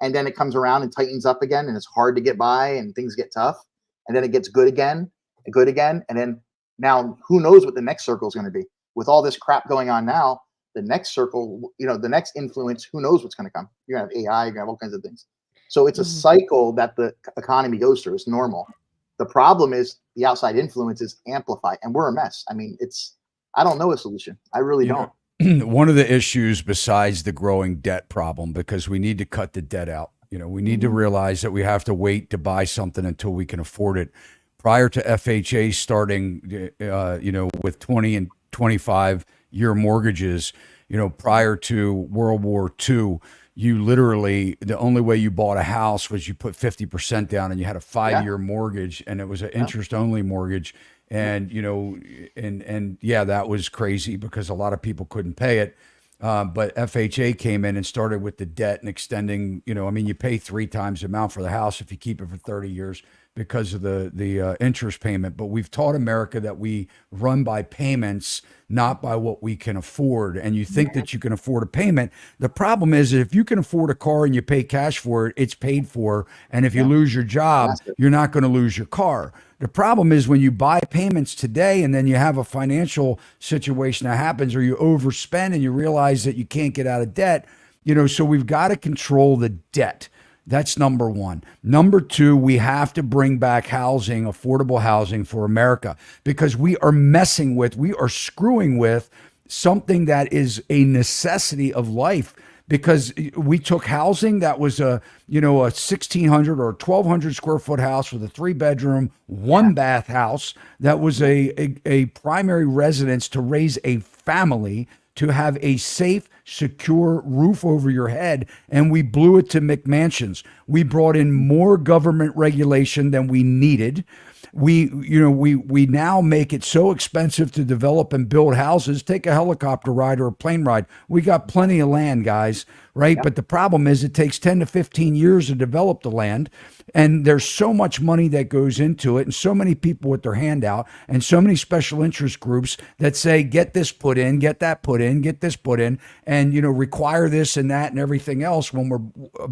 And then it comes around and tightens up again, and it's hard to get by, and things get tough. And then it gets good again, and then now who knows what the next circle is going to be? With all this crap going on now, the next circle, the next influence, who knows what's going to come? You're going to have AI, you're going to have all kinds of things. So it's a cycle that the economy goes through. It's normal. The problem is the outside influences amplify, and we're a mess. I mean, I don't know a solution. I really don't. One of the issues besides the growing debt problem, because we need to cut the debt out. We need to realize that we have to wait to buy something until we can afford it. Prior to FHA starting, with 20 and 25-year mortgages, prior to World War II, you literally, the only way you bought a house was you put 50% down and you had a 5-year mortgage, and it was an interest-only mortgage. And, that was crazy because a lot of people couldn't pay it. But FHA came in and started with the debt and extending, you pay 3 times the amount for the house if you keep it for 30 years because of the interest payment. But we've taught America that we run by payments, not by what we can afford. And you think that you can afford a payment. The problem is if you can afford a car and you pay cash for it, it's paid for. And if you lose your job, you're not going to lose your car. The problem is when you buy payments today and then you have a financial situation that happens or you overspend and you realize that you can't get out of debt, so we've got to control the debt. That's number one. Number two, we have to bring back housing, affordable housing for America, because we are screwing with something that is a necessity of life. Because we took housing that was a 1,600 or 1,200 square foot house with a 3-bedroom, 1-bath house that was a primary residence to raise a family, to have a safe, secure roof over your head, and we blew it to McMansions. We brought in more government regulation than we needed. We now make it so expensive to develop and build houses. Take a helicopter ride or a plane ride. We got plenty of land, guys, right? But the problem is it takes 10 to 15 years to develop the land. And there's so much money that goes into it, and so many people with their hand out, and so many special interest groups that say, get this put in, get that put in, get this put in, and, require this and that and everything else when we're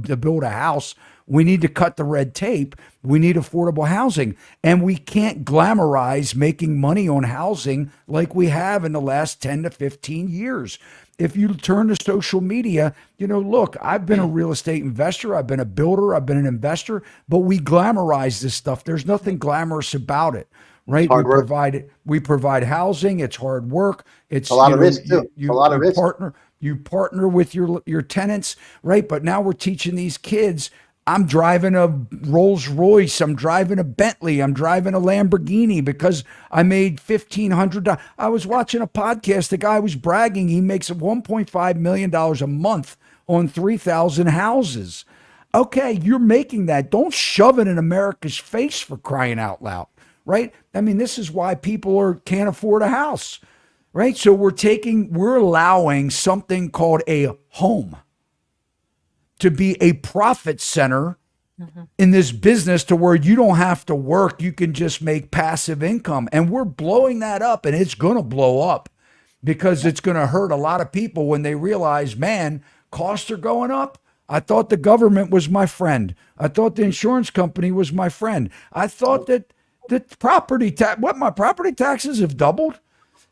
to build a house. We need to cut the red tape. We need affordable housing. And we can't glamorize making money on housing like we have in the last 10 to 15 years. If you turn to social media, look, I've been a real estate investor. I've been a builder. I've been an investor. But we glamorize this stuff. There's nothing glamorous about it, right? We provide housing. It's hard work. It's a lot of risk too. A lot of risk. You partner with your tenants, right? But now we're teaching these kids. I'm driving a Rolls Royce. I'm driving a Bentley. I'm driving a Lamborghini because I made $1,500. I was watching a podcast. The guy was bragging. He makes $1.5 million a month on 3,000 houses. Okay, you're making that. Don't shove it in America's face, for crying out loud, right? I mean, this is why people can't afford a house, right? So we're allowing something called a home to be a profit center in this business, to where you don't have to work. You can just make passive income. And we're blowing that up, and it's going to blow up because it's going to hurt a lot of people when they realize, man, costs are going up. I thought the government was my friend. I thought the insurance company was my friend. I thought that the my property taxes have doubled.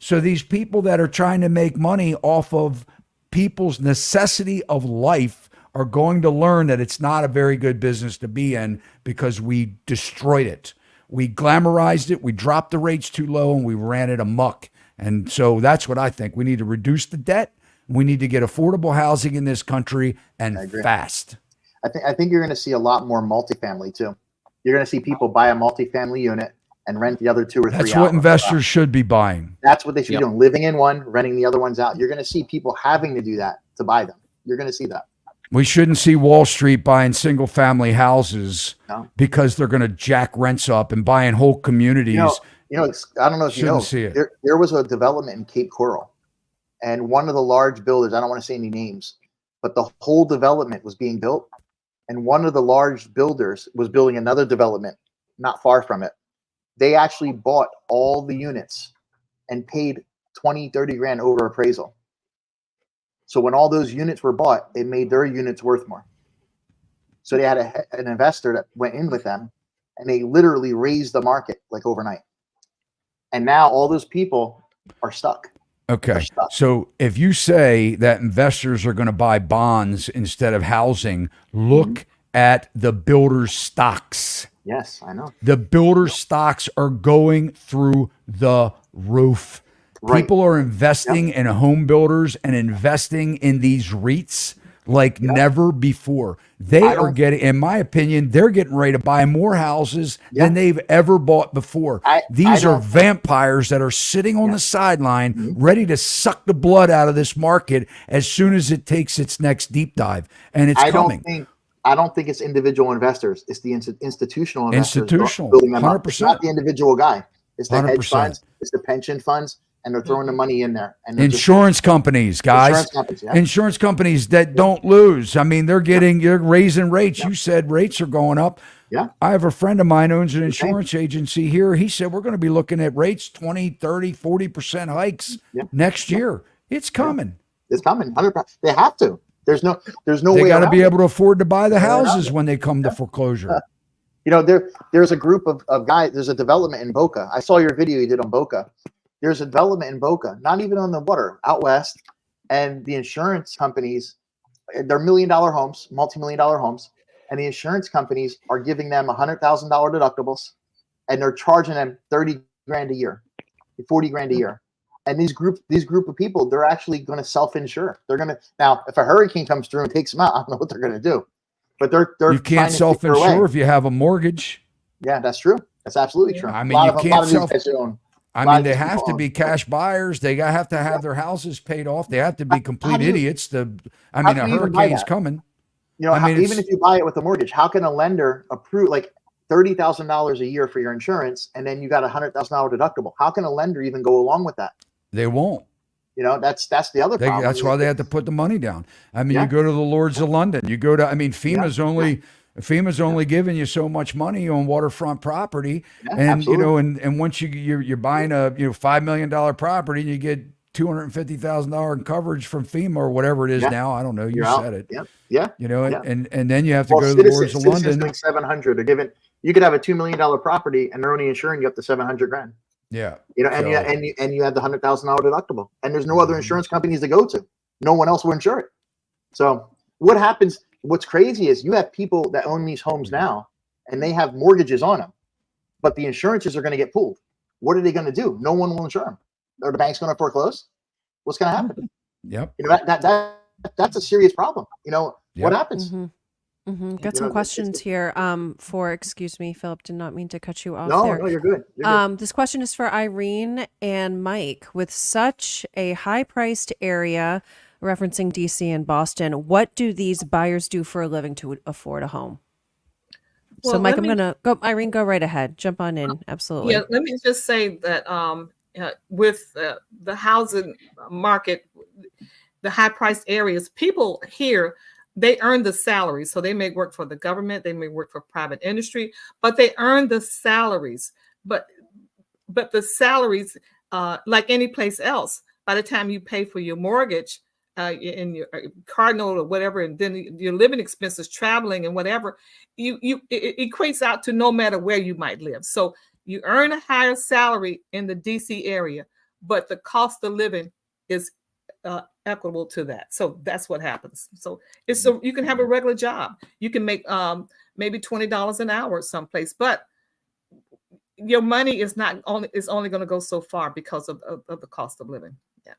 So these people that are trying to make money off of people's necessity of life are going to learn that it's not a very good business to be in, because we destroyed it. We glamorized it. We dropped the rates too low and we ran it amok. And so that's what I think. We need to reduce the debt. We need to get affordable housing in this country and fast. I think you're going to see a lot more multifamily too. You're going to see people buy a multifamily unit and rent the other 2 or 3 out. That's what investors should be buying. That's what they should be doing, living in one, renting the other ones out. You're going to see people having to do that to buy them. You're going to see that. We shouldn't see Wall Street buying single family houses because they're going to jack rents up and buying whole communities. I don't know if you know, there was a development in Cape Coral, and one of the large builders, I don't want to say any names, but the whole development was being built, and one of the large builders was building another development not far from it. They actually bought all the units and paid 20, 30 grand over appraisal. So when all those units were bought, it made their units worth more. So they had an investor that went in with them, and they literally raised the market like overnight. And now all those people are stuck. Okay. So if you say that investors are going to buy bonds instead of housing, look at the builders' stocks. Yes, I know. The builders' stocks are going through the roof. Right. People are investing in home builders and investing in these REITs like never before. They are getting, in my opinion, they're getting ready to buy more houses than they've ever bought before. These are vampires that are sitting on the sideline ready to suck the blood out of this market as soon as it takes its next deep dive. And it's coming. I don't think it's individual investors. It's the institutional investors. Institutional, building them 100%. Up. It's not the individual guy. It's the 100%. Hedge funds. It's the pension funds. And they're throwing the money in there. And insurance companies, guys. Insurance companies that don't lose. I mean, they're raising rates. You said rates are going up. Yeah. I have a friend of mine owns an insurance agency here. He said we're going to be looking at rates 20, 30, 40% hikes next year. It's coming. It's coming. 100%. They have to. There's no way. They got to be able to afford to buy the houses when they come to foreclosure. There's a group of guys. There's a development in Boca. I saw your video you did on Boca. There's a development in Boca, not even on the water, out west. And the insurance companies, they're $1 million homes, multi-million-dollar homes. And the insurance companies are giving them $100,000 deductibles. And they're charging them 30 grand a year, 40 grand a year. And these group of people, they're actually going to self-insure. They're going to, now, if a hurricane comes through and takes them out, I don't know what they're going to do. But they're you can't self-insure if you have a mortgage. Yeah, that's true. That's absolutely true. I mean, you can't I mean, they have to be cash buyers. They have to have their houses paid off. They have to be complete idiots. A hurricane's coming. Even if you buy it with a mortgage, how can a lender approve like $30,000 a year for your insurance, and then you got $100,000 deductible? How can a lender even go along with that? They won't. That's the other problem. That's why they have to put the money down. I mean, you go to the Lords of London. You go to, FEMA's only giving you so much money on waterfront property, and and once you're buying a $5 million property and you get $250,000 in coverage from FEMA or whatever it is now. I don't know. You said it. And then you have to go to the Lords of London. 700. They're giving. You could have a $2 million property and they're only insuring you up to 700 grand. Yeah. And you have the $100,000 deductible, and there's no other insurance companies to go to. No one else will insure it. So what happens? What's crazy is you have people that own these homes now, and they have mortgages on them, but the insurances are going to get pulled. What are they going to do? No one will insure them. Are the banks going to foreclose? What's going to happen? Yep. That's a serious problem. What happens? Got some questions here. Excuse me, Philip, did not mean to cut you off. No, you're good. This question is for Irene and Mike. With such a high-priced area, referencing DC and Boston, what do these buyers do for a living to afford a home? Well, so, Mike, I'm going to go. Irene, go right ahead. Jump on in. Absolutely. Yeah, let me just say that with the housing market, the high-priced areas, people here, they earn the salary. So they may work for the government, they may work for private industry, but they earn the salaries. But the salaries, like any place else, by the time you pay for your mortgage, in your car note or whatever, and then your living expenses, traveling and whatever, it equates out to no matter where you might live. So you earn a higher salary in the DC area, but the cost of living is equitable to that. So that's what happens. So you can have a regular job. You can make maybe $20 an hour someplace, but your money is only going to go so far because of the cost of living. Yeah.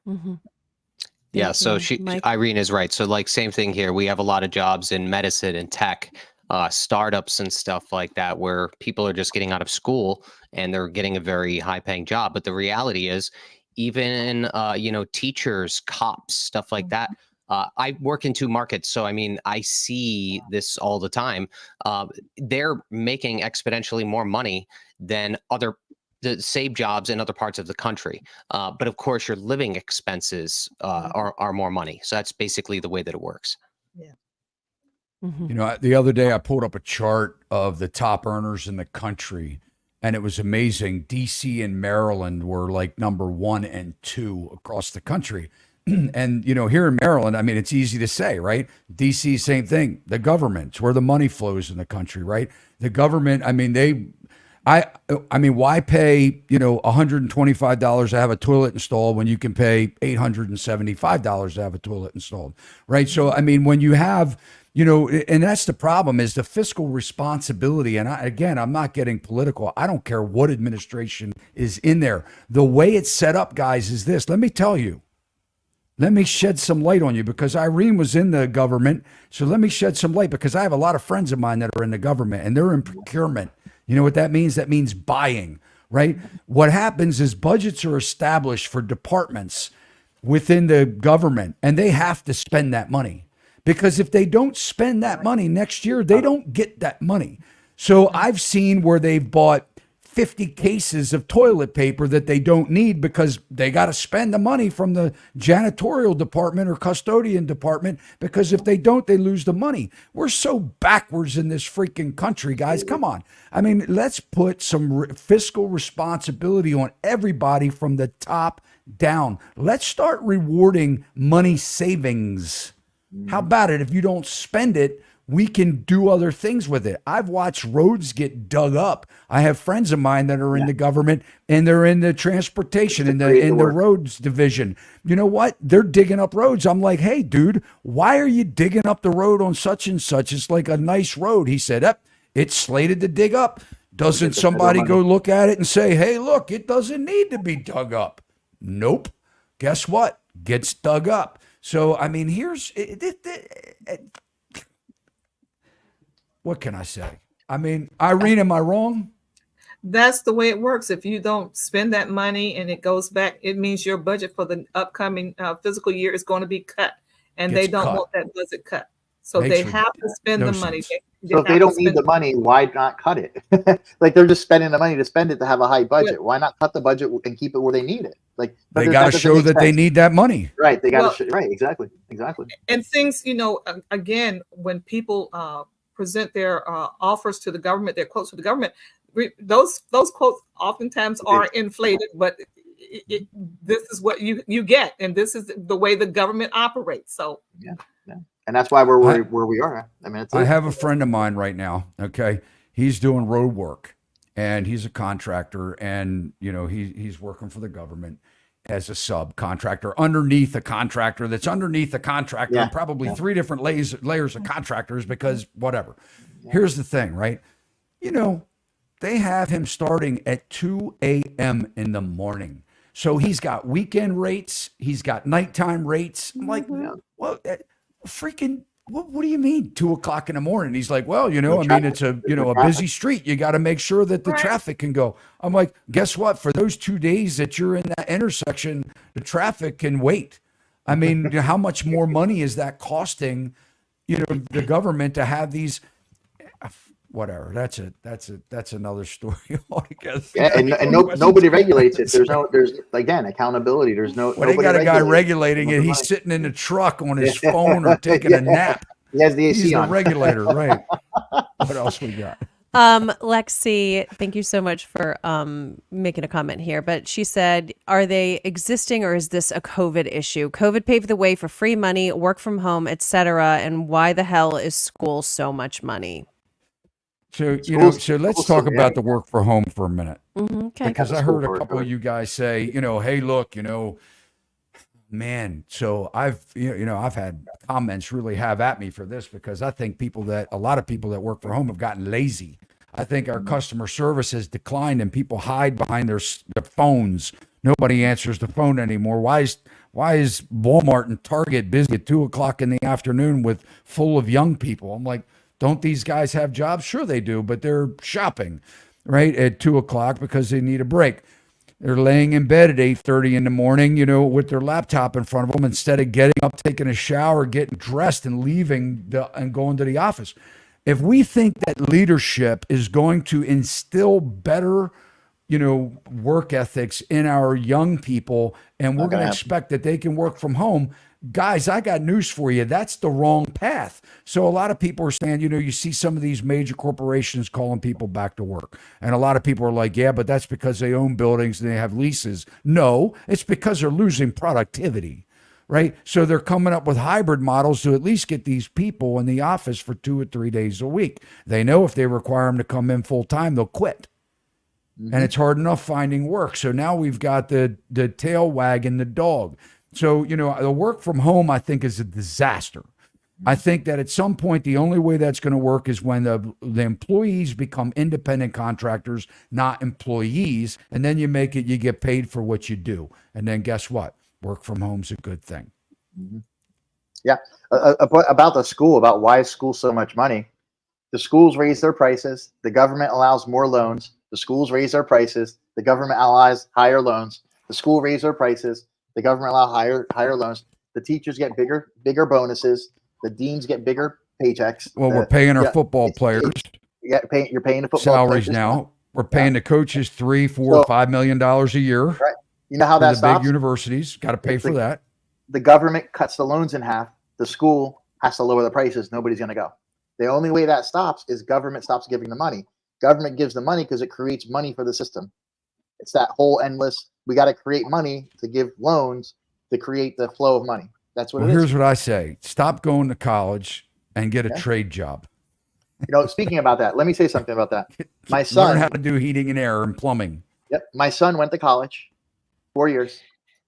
Yeah, so Mike? Irene is right. So like same thing here. We have a lot of jobs in medicine and tech, startups and stuff like that, where people are just getting out of school and they're getting a very high paying job. But the reality is, even teachers, cops, stuff like that. I work in two markets, so I mean, I see this all the time. They're making exponentially more money than the same jobs in other parts of the country. But of course, your living expenses are more money. So that's basically the way that it works. Yeah. You know, the other day I pulled up a chart of the top earners in the country, and it was amazing. DC and Maryland were like number 1 and 2 across the country. And, you know, here in Maryland, I mean, it's easy to say, right? DC, same thing. The government's where the money flows in the country, right? The government, I mean, I mean, why pay, you know, $125 to have a toilet installed when you can pay $875 to have a toilet installed, right? So, I mean, when you have, you know, and that's the problem is the fiscal responsibility. And again, I'm not getting political. I don't care what administration is in there. The way it's set up, guys, is this. Let me tell you. Let me shed some light on you because Irene was in the government. So let me shed some light because I have a lot of friends of mine that are in the government and they're in procurement. You know what that means? That means buying, right? What happens is budgets are established for departments within the government and they have to spend that money because if they don't spend that money next year, they don't get that money. So I've seen where they've bought 50 cases of toilet paper that they don't need because they got to spend the money from the janitorial department or custodian department because if they don't, they lose the money. We're so backwards in this freaking country, guys. Come on. I mean, let's put some fiscal responsibility on everybody from the top down. Let's start rewarding money savings. How about it? If you don't spend it, we can do other things with it. I've watched roads get dug up. I have friends of mine that are in the government and they're in the transportation in the roads division. You know what? They're digging up roads. I'm like, hey, dude, why are you digging up the road on such and such? It's like a nice road. He said, it's slated to dig up. Doesn't somebody go look at it and say, hey, look, it doesn't need to be dug up? Nope. Guess what? Gets dug up. So, I mean, here's what can I say? I mean, Irene, am I wrong? That's the way it works. If you don't spend that money and it goes back, it means your budget for the upcoming fiscal year is going to be cut. And Gets they don't cut. want that budget cut. So Makes they have to spend the money. sense. So if they don't need the money, why not cut it? Like they're just spending the money to spend it to have a high budget. Why not cut the budget and keep it where they need it? Like They got to show that they need that money. Right. They got to right. Exactly. And things, you know, again, when people present their offers to the government, their quotes to the government, those quotes oftentimes are inflated, but this is what you get, and this is the way the government operates. So yeah. And that's why we're where we are. I mean, I have a friend of mine right now. Okay, he's doing road work, and he's a contractor, and you know he's working for the government as a subcontractor underneath a contractor that's underneath a contractor, and probably 3 different layers of contractors because whatever. Here's the thing, right? You know, they have him starting at 2 a.m. in the morning. So he's got weekend rates. He's got nighttime rates. I'm like, well, freaking, what do you mean 2 o'clock in the morning? He's like, well, you know, I mean, it's a busy street. You got to make sure that the traffic can go. I'm like, guess what? For those 2 days that you're in that intersection, the traffic can wait. I mean, how much more money is that costing, you know, the government to have these, whatever. That's another story altogether. Yeah, and nobody regulates it. There's again accountability. There's no. Well, they got a guy regulating it. He's sitting in the truck on his phone or taking a nap. He has the AC He's on. the regulator, right? What else we got? Lexi, thank you so much for making a comment here. But she said, are they existing or is this a COVID issue? COVID paved the way for free money, work from home, etc. And why the hell is school so much money? So, so let's talk about the work from home for a minute. Mm-hmm, okay. Because I heard a couple of you guys say, hey, look, man, so I've had comments really have at me for this because I think a lot of people that work from home have gotten lazy. I think our customer service has declined and people hide behind their phones Nobody answers the phone anymore. Why is Walmart and Target busy at 2:00 in the afternoon with full of young people? I'm like, don't these guys have jobs? Sure they do, but they're shopping, right, at 2:00 because they need a break. They're laying in bed at 8:30 in the morning, with their laptop in front of them instead of getting up, taking a shower, getting dressed, and leaving and going to the office. If we think that leadership is going to instill better, work ethics in our young people, and we're going to expect that they can work from home, guys, I got news for you. That's the wrong path. So a lot of people are saying, you see some of these major corporations calling people back to work. And a lot of people are like, yeah, but that's because they own buildings and they have leases. No, it's because they're losing productivity, right? So they're coming up with hybrid models to at least get these people in the office for 2 or 3 days a week. They know if they require them to come in full time, they'll quit. And it's hard enough finding work. So now we've got the tail wagging the dog. So, the work from home, I think, is a disaster. I think that at some point, the only way that's going to work is when the employees become independent contractors, not employees. And then you get paid for what you do. And then guess what? Work from home's a good thing. Yeah. About the school, about why is school so much money? The schools raise their prices. The government allows more loans. The schools raise their prices. The government allows higher loans. The school raise their prices. The government allows higher loans. The teachers get bigger bonuses. The deans get bigger paychecks. Well, we're paying our football players. You're paying the football salaries players now. We're paying the coaches $3, $4, $5 million a year. Right. You know how that stops? Big universities got to pay for that. The government cuts the loans in half. The school has to lower the prices. Nobody's going to go. The only way that stops is government stops giving the money. Government gives the money because it creates money for the system. It's that whole endless, we got to create money to give loans to create the flow of money. That's what it is. Here's what I say. Stop going to college and get a trade job. Speaking about that, let me say something about that. My son learn how to do heating and air and plumbing. Yep. My son went to college, 4 years,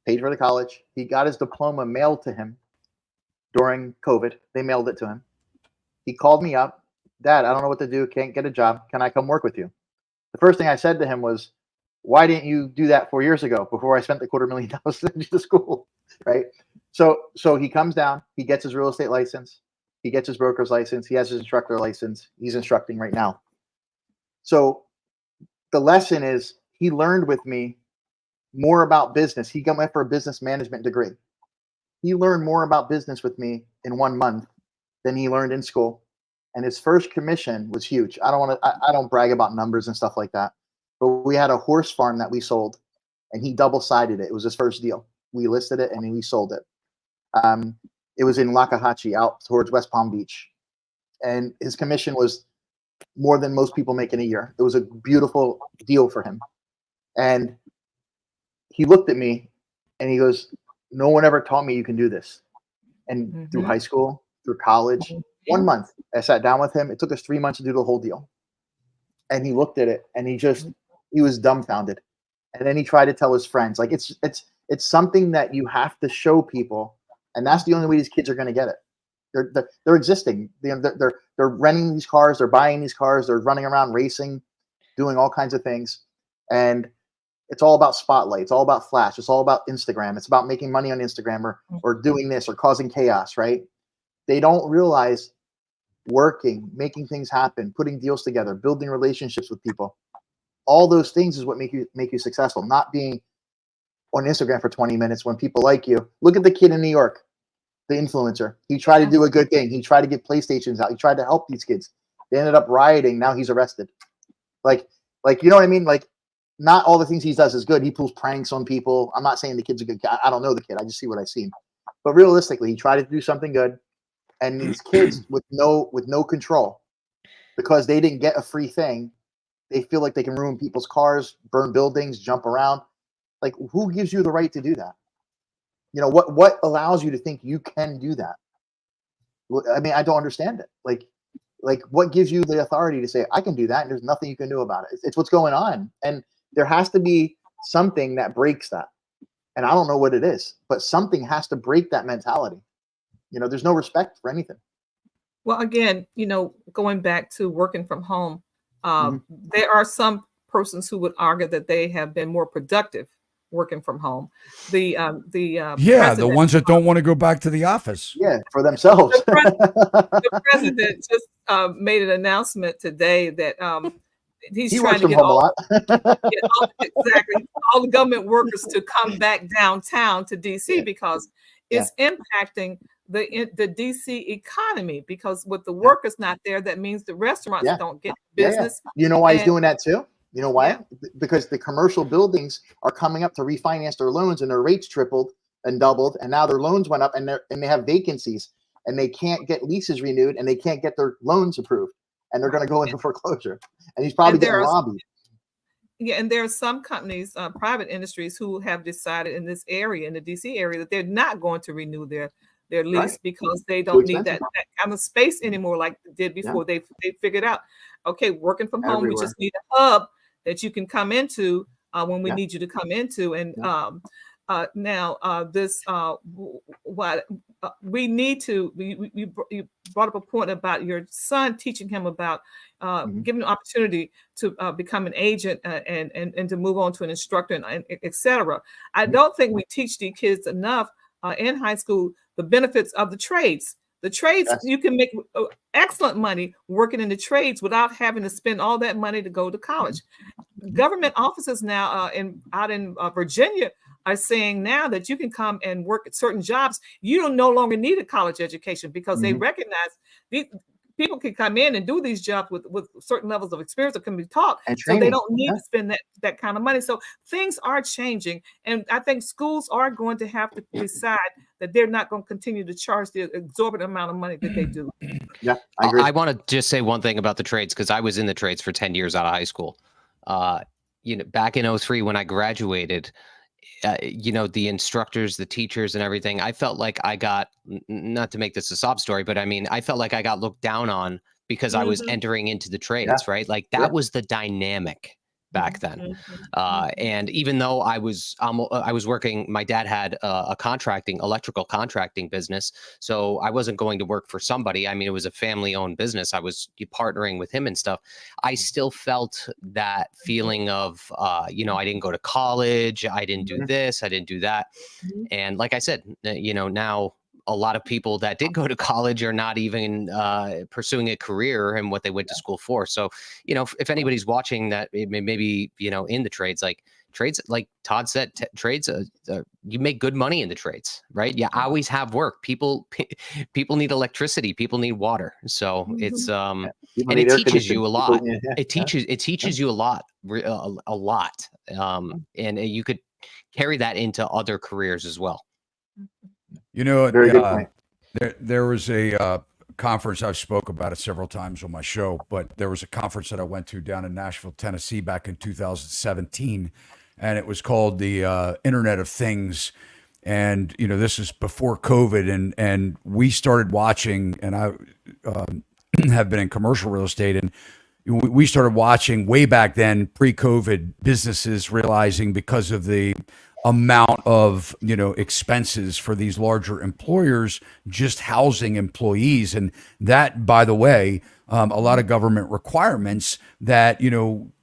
paid for the college. He got his diploma mailed to him during COVID. They mailed it to him. He called me up. Dad, I don't know what to do. Can't get a job. Can I come work with you? The first thing I said to him was, why didn't you do that 4 years ago before I spent the $250,000 to send you to school? Right. So he comes down, he gets his real estate license. He gets his broker's license. He has his instructor license. He's instructing right now. So the lesson is he learned with me more about business. He went for a business management degree. He learned more about business with me in 1 month than he learned in school. And his first commission was huge. I don't brag about numbers and stuff like that. But we had a horse farm that we sold, and he double-sided it. It was his first deal. We listed it and we sold it. It was in Lakahachi, out towards West Palm Beach. And his commission was more than most people make in a year. It was a beautiful deal for him. And he looked at me and he goes, no one ever taught me you can do this. And through high school, through college, 1 month, I sat down with him. It took us 3 months to do the whole deal. And he looked at it and he was dumbfounded. And then he tried to tell his friends, like it's something that you have to show people. And that's the only way these kids are going to get it. They're existing. They're renting these cars. They're buying these cars. They're running around racing, doing all kinds of things. And it's all about spotlight. It's all about flash. It's all about Instagram. It's about making money on Instagram or doing this or causing chaos, right? They don't realize working, making things happen, putting deals together, building relationships with people. All those things is what make you successful, not being on Instagram for 20 minutes when people like you. Look at the kid in New York, the influencer. He tried to do a good thing. He tried to get PlayStations out. He tried to help these kids. They ended up rioting. Now he's arrested. Like, you know what I mean? Like, not all the things he does is good. He pulls pranks on people. I'm not saying the kid's a good kid. I don't know the kid. I just see what I see. But realistically, he tried to do something good. And these kids with no control, because they didn't get a free thing, they feel like they can ruin people's cars, burn buildings, jump around. Like, who gives you the right to do that? What allows you to think you can do that? I mean, I don't understand it. Like what gives you the authority to say, I can do that, and there's nothing you can do about it? It's what's going on. And there has to be something that breaks that. And I don't know what it is, but something has to break that mentality. There's no respect for anything. Well, again, going back to working from home, there are some persons who would argue that they have been more productive working from home. The Yeah, the president, ones that don't want to go back to the office. Yeah, for themselves. the president just made an announcement today that he's He trying works to from get home a lot. exactly all the government workers to come back downtown to DC because it's impacting the DC economy, because with the workers not there, that means the restaurants don't get business. You know why he's And- doing that too? You know why? Yeah. Because the commercial buildings are coming up to refinance their loans, and their rates tripled and doubled, and now their loans went up, and they have vacancies, and they can't get leases renewed, and they can't get their loans approved, and they're going to go into foreclosure. And he's probably getting lobbied. Yeah, and there are some companies, private industries, who have decided in this area, in the DC area, that they're not going to renew their lease because they don't need that kind of space anymore like they did before. They figured out, okay, working from home, we just need a hub that you can come into when we need you to come into. And now this what we need to, you brought up a point about your son, teaching him about giving an opportunity to become an agent and to move on to an instructor and et cetera. I don't think we teach the kids enough in high school the benefits of the trades. The trades, you can make excellent money working in the trades without having to spend all that money to go to college. Government offices now out in Virginia are saying now that you can come and work at certain jobs. You don't no longer need a college education because they recognize these people can come in and do these jobs with certain levels of experience that can be taught. So they don't need to spend that kind of money. So things are changing. And I think schools are going to have to decide that they're not going to continue to charge the exorbitant amount of money that they do. Yeah, I agree. I want to just say one thing about the trades, because I was in the trades for 10 years out of high school. Back in 2003 when I graduated, the instructors, the teachers and everything, I felt like I got, not to make this a sob story, but I mean, I felt like I got looked down on because I was entering into the trades, right? Like that was the dynamic back then. And even though I was working, my dad had a electrical contracting business. So I wasn't going to work for somebody. I mean, it was a family owned business. I was partnering with him and stuff. I still felt that feeling of, I didn't go to college. I didn't do this. I didn't do that. And like I said, now a lot of people that did go to college are not even pursuing a career in what they went to school for. So, if anybody's watching that, maybe, in the trades, like Todd said, trades, you make good money in the trades, right? You always have work. People need electricity. People need water. So it's, and it teaches you a lot. It teaches you a lot, a lot. And you could carry that into other careers as well. Very good point. There was a conference, I've spoke about it several times on my show, but there was a conference that I went to down in Nashville, Tennessee back in 2017, and it was called the Internet of Things. And, this is before COVID, and we started watching, and I have been in commercial real estate, and we started watching way back then, pre-COVID, businesses realizing because of the amount of expenses for these larger employers just housing employees, and that, by the way, a lot of government requirements that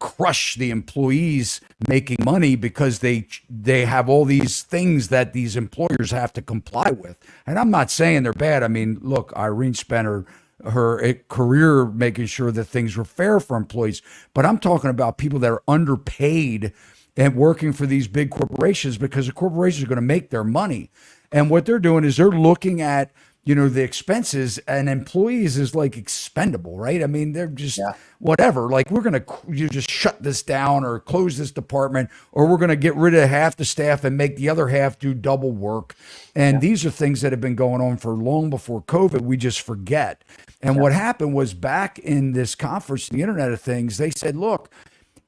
crush the employees making money because they have all these things that these employers have to comply with. And I'm not saying they're bad. I mean, look, Irene spent her career making sure that things were fair for employees, but I'm talking about people that are underpaid and working for these big corporations because the corporations are going to make their money. And what they're doing is they're looking at, the expenses, and employees is like expendable, right? I mean, they're just whatever. Like, we're going to just shut this down or close this department, or we're going to get rid of half the staff and make the other half do double work. And these are things that have been going on for long before COVID. We just forget. And what happened was, back in this conference, the Internet of Things, they said, look,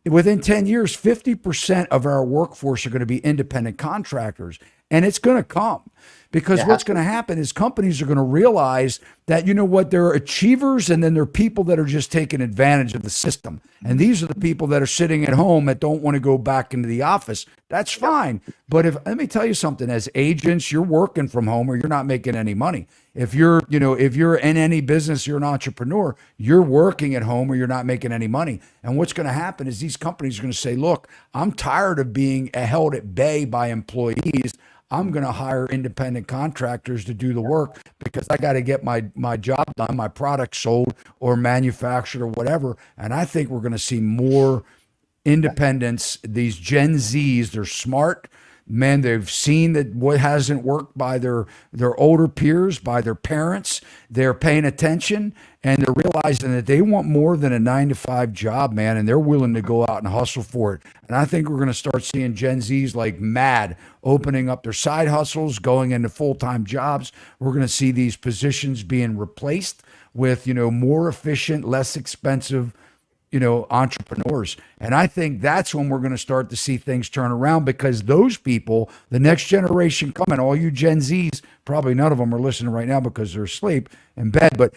within 10 years, 50% of our workforce are going to be independent contractors. and it's going to come. Because Yeah, what's going to happen is companies are going to realize that, you know what, there are achievers and then there are people that are just taking advantage of the system. And these are the people that are sitting at home that don't want to go back into the office. That's fine. But let me tell you something, as agents, you're working from home or you're not making any money. If you're in any business, you're an entrepreneur, you're working at home or you're not making any money. And what's going to happen is these companies are going to say, look, I'm tired of being held at bay by employees. I'm going to hire independent contractors to do the work because I got to get my job done, my product sold or manufactured or whatever. And I think we're going to see more independence. These Gen Zs, they're smart. Man, they've seen that what hasn't worked by their older peers, by their parents. They're paying attention and they're realizing that they want more than a 9-to-5 job, man, and they're willing to go out and hustle for it. And I think we're going to start seeing Gen Zs like mad, opening up their side hustles, going into full-time jobs. We're going to see these positions being replaced with, more efficient, less expensive entrepreneurs. And I think that's when we're going to start to see things turn around, because those people, the next generation coming, all you Gen Zs, probably none of them are listening right now because they're asleep in bed, but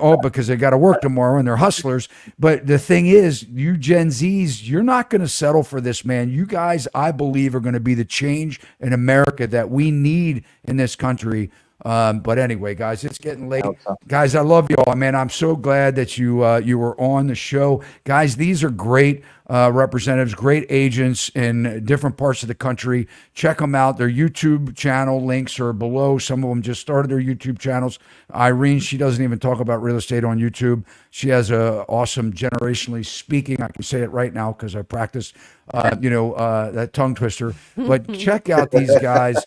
all because they got to work tomorrow and they're hustlers. But the thing is, you Gen Zs, you're not going to settle for this, man. You guys, I believe, are going to be the change in America that we need in this country. But anyway, guys, it's getting late. Guys, I love you all, man. I'm so glad that you were on the show. Guys, these are great representatives, great agents in different parts of the country. Check them out. Their YouTube channel links are below. Some of them just started their YouTube channels. Irene, she doesn't even talk about real estate on YouTube. She has a awesome generationally speaking. I can say it right now because I practiced, that tongue twister. But check out these guys.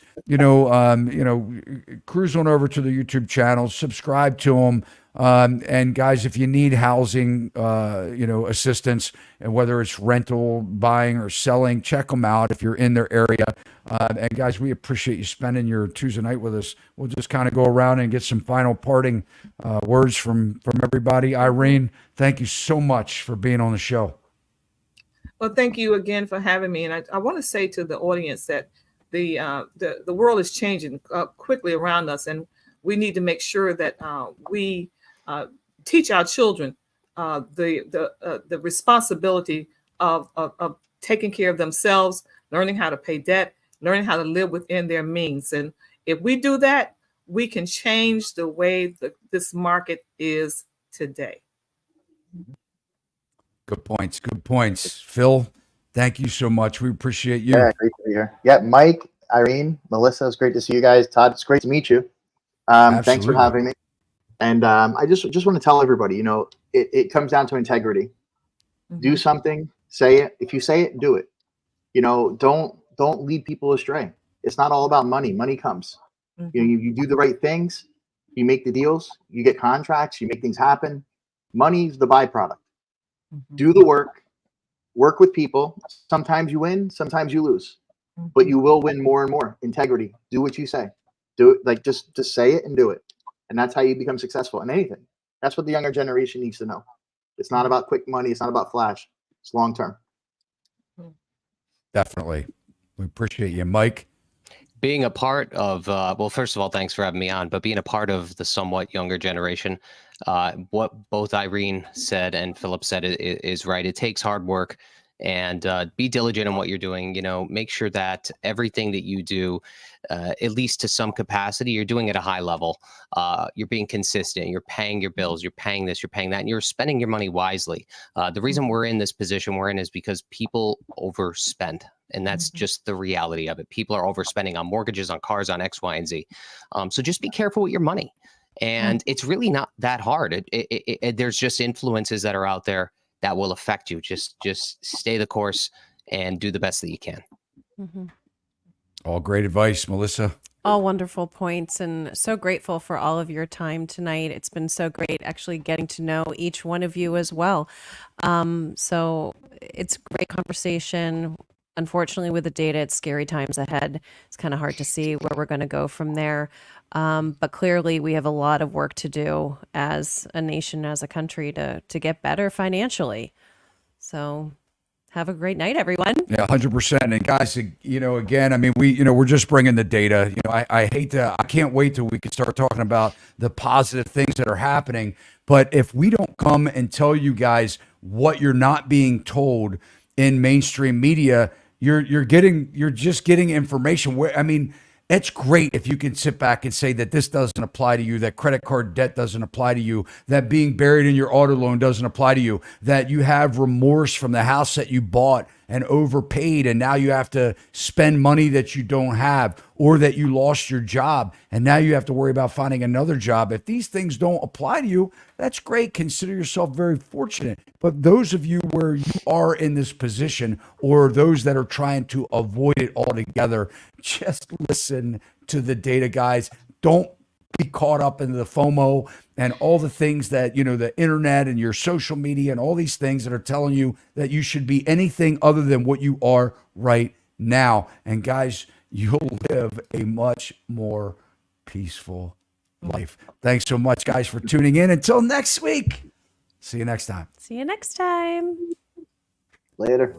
Cruise on over to the YouTube channel, subscribe to them. And guys, if you need housing, assistance, and whether it's rental, buying, or selling, check them out if you're in their area. And guys, we appreciate you spending your Tuesday night with us. We'll just kind of go around and get some final parting words from everybody. Irene, thank you so much for being on the show. Well, thank you again for having me. And I want to say to the audience that the world is changing quickly around us, and we need to make sure that we teach our children the responsibility of taking care of themselves, learning how to pay debt, learning how to live within their means. And if we do that, we can change the way this market is today. Good points. Good points. Phil, thank you so much. We appreciate you. Yeah, great to be here. Yeah, Mike, Irene, Melissa, it's great to see you guys. Todd, it's great to meet you. Thanks for Absolutely. having me. And I just want to tell everybody, it comes down to integrity. Do something, say it. If you say it, do it. Don't lead people astray. It's not all about money. Money comes. You do the right things, you make the deals, you get contracts, you make things happen. Money's the byproduct. Do the work with people. Sometimes you win, sometimes you lose, but you will win more and more. Integrity. Do what you say. Do it. Like just say it and do it. And that's how you become successful in anything. That's what the younger generation needs to know. It's not about quick money. It's not about flash. It's long term. Definitely. We appreciate you, Mike. Being a part of, well, first of all, thanks for having me on, but being a part of the somewhat younger generation, what both Irene said and Philip said is right. It takes hard work, and be diligent in what you're doing. Make sure that everything that you do, at least to some capacity, you're doing at a high level. You're being consistent. You're paying your bills. You're paying this. You're paying that. And you're spending your money wisely. The reason we're in this position we're in is because people overspend. And that's just the reality of it. People are overspending on mortgages, on cars, on X, Y, and Z. So just be careful with your money. And it's really not that hard. There's just influences that are out there that will affect you. Just stay the course and do the best that you can. All great advice, Melissa. All wonderful points, and so grateful for all of your time tonight. It's been so great actually getting to know each one of you as well. So it's a great conversation. Unfortunately, with the data, it's scary times ahead. It's kind of hard to see where we're going to go from there. But clearly, we have a lot of work to do as a nation, as a country, to get better financially. So Have a great night, everyone. Yeah, 100%. And guys, again, I mean, we're just bringing the data. I can't wait till we can start talking about the positive things that are happening. But if we don't come and tell you guys what you're not being told in mainstream media, you're just getting information where, I mean, it's great if you can sit back and say that this doesn't apply to you, that credit card debt doesn't apply to you, that being buried in your auto loan doesn't apply to you, that you have remorse from the house that you bought and overpaid and now you have to spend money that you don't have, or that you lost your job and now you have to worry about finding another job. If these things don't apply to you, that's great. Consider yourself very fortunate. But those of you where you are in this position, or those that are trying to avoid it altogether, just listen to the data, guys. Don't be caught up in the FOMO and all the things that, the internet and your social media and all these things that are telling you that you should be anything other than what you are right now. And guys, you'll live a much more peaceful life. Thanks so much, guys, for tuning in. Until next week. See you next time. See you next time. Later.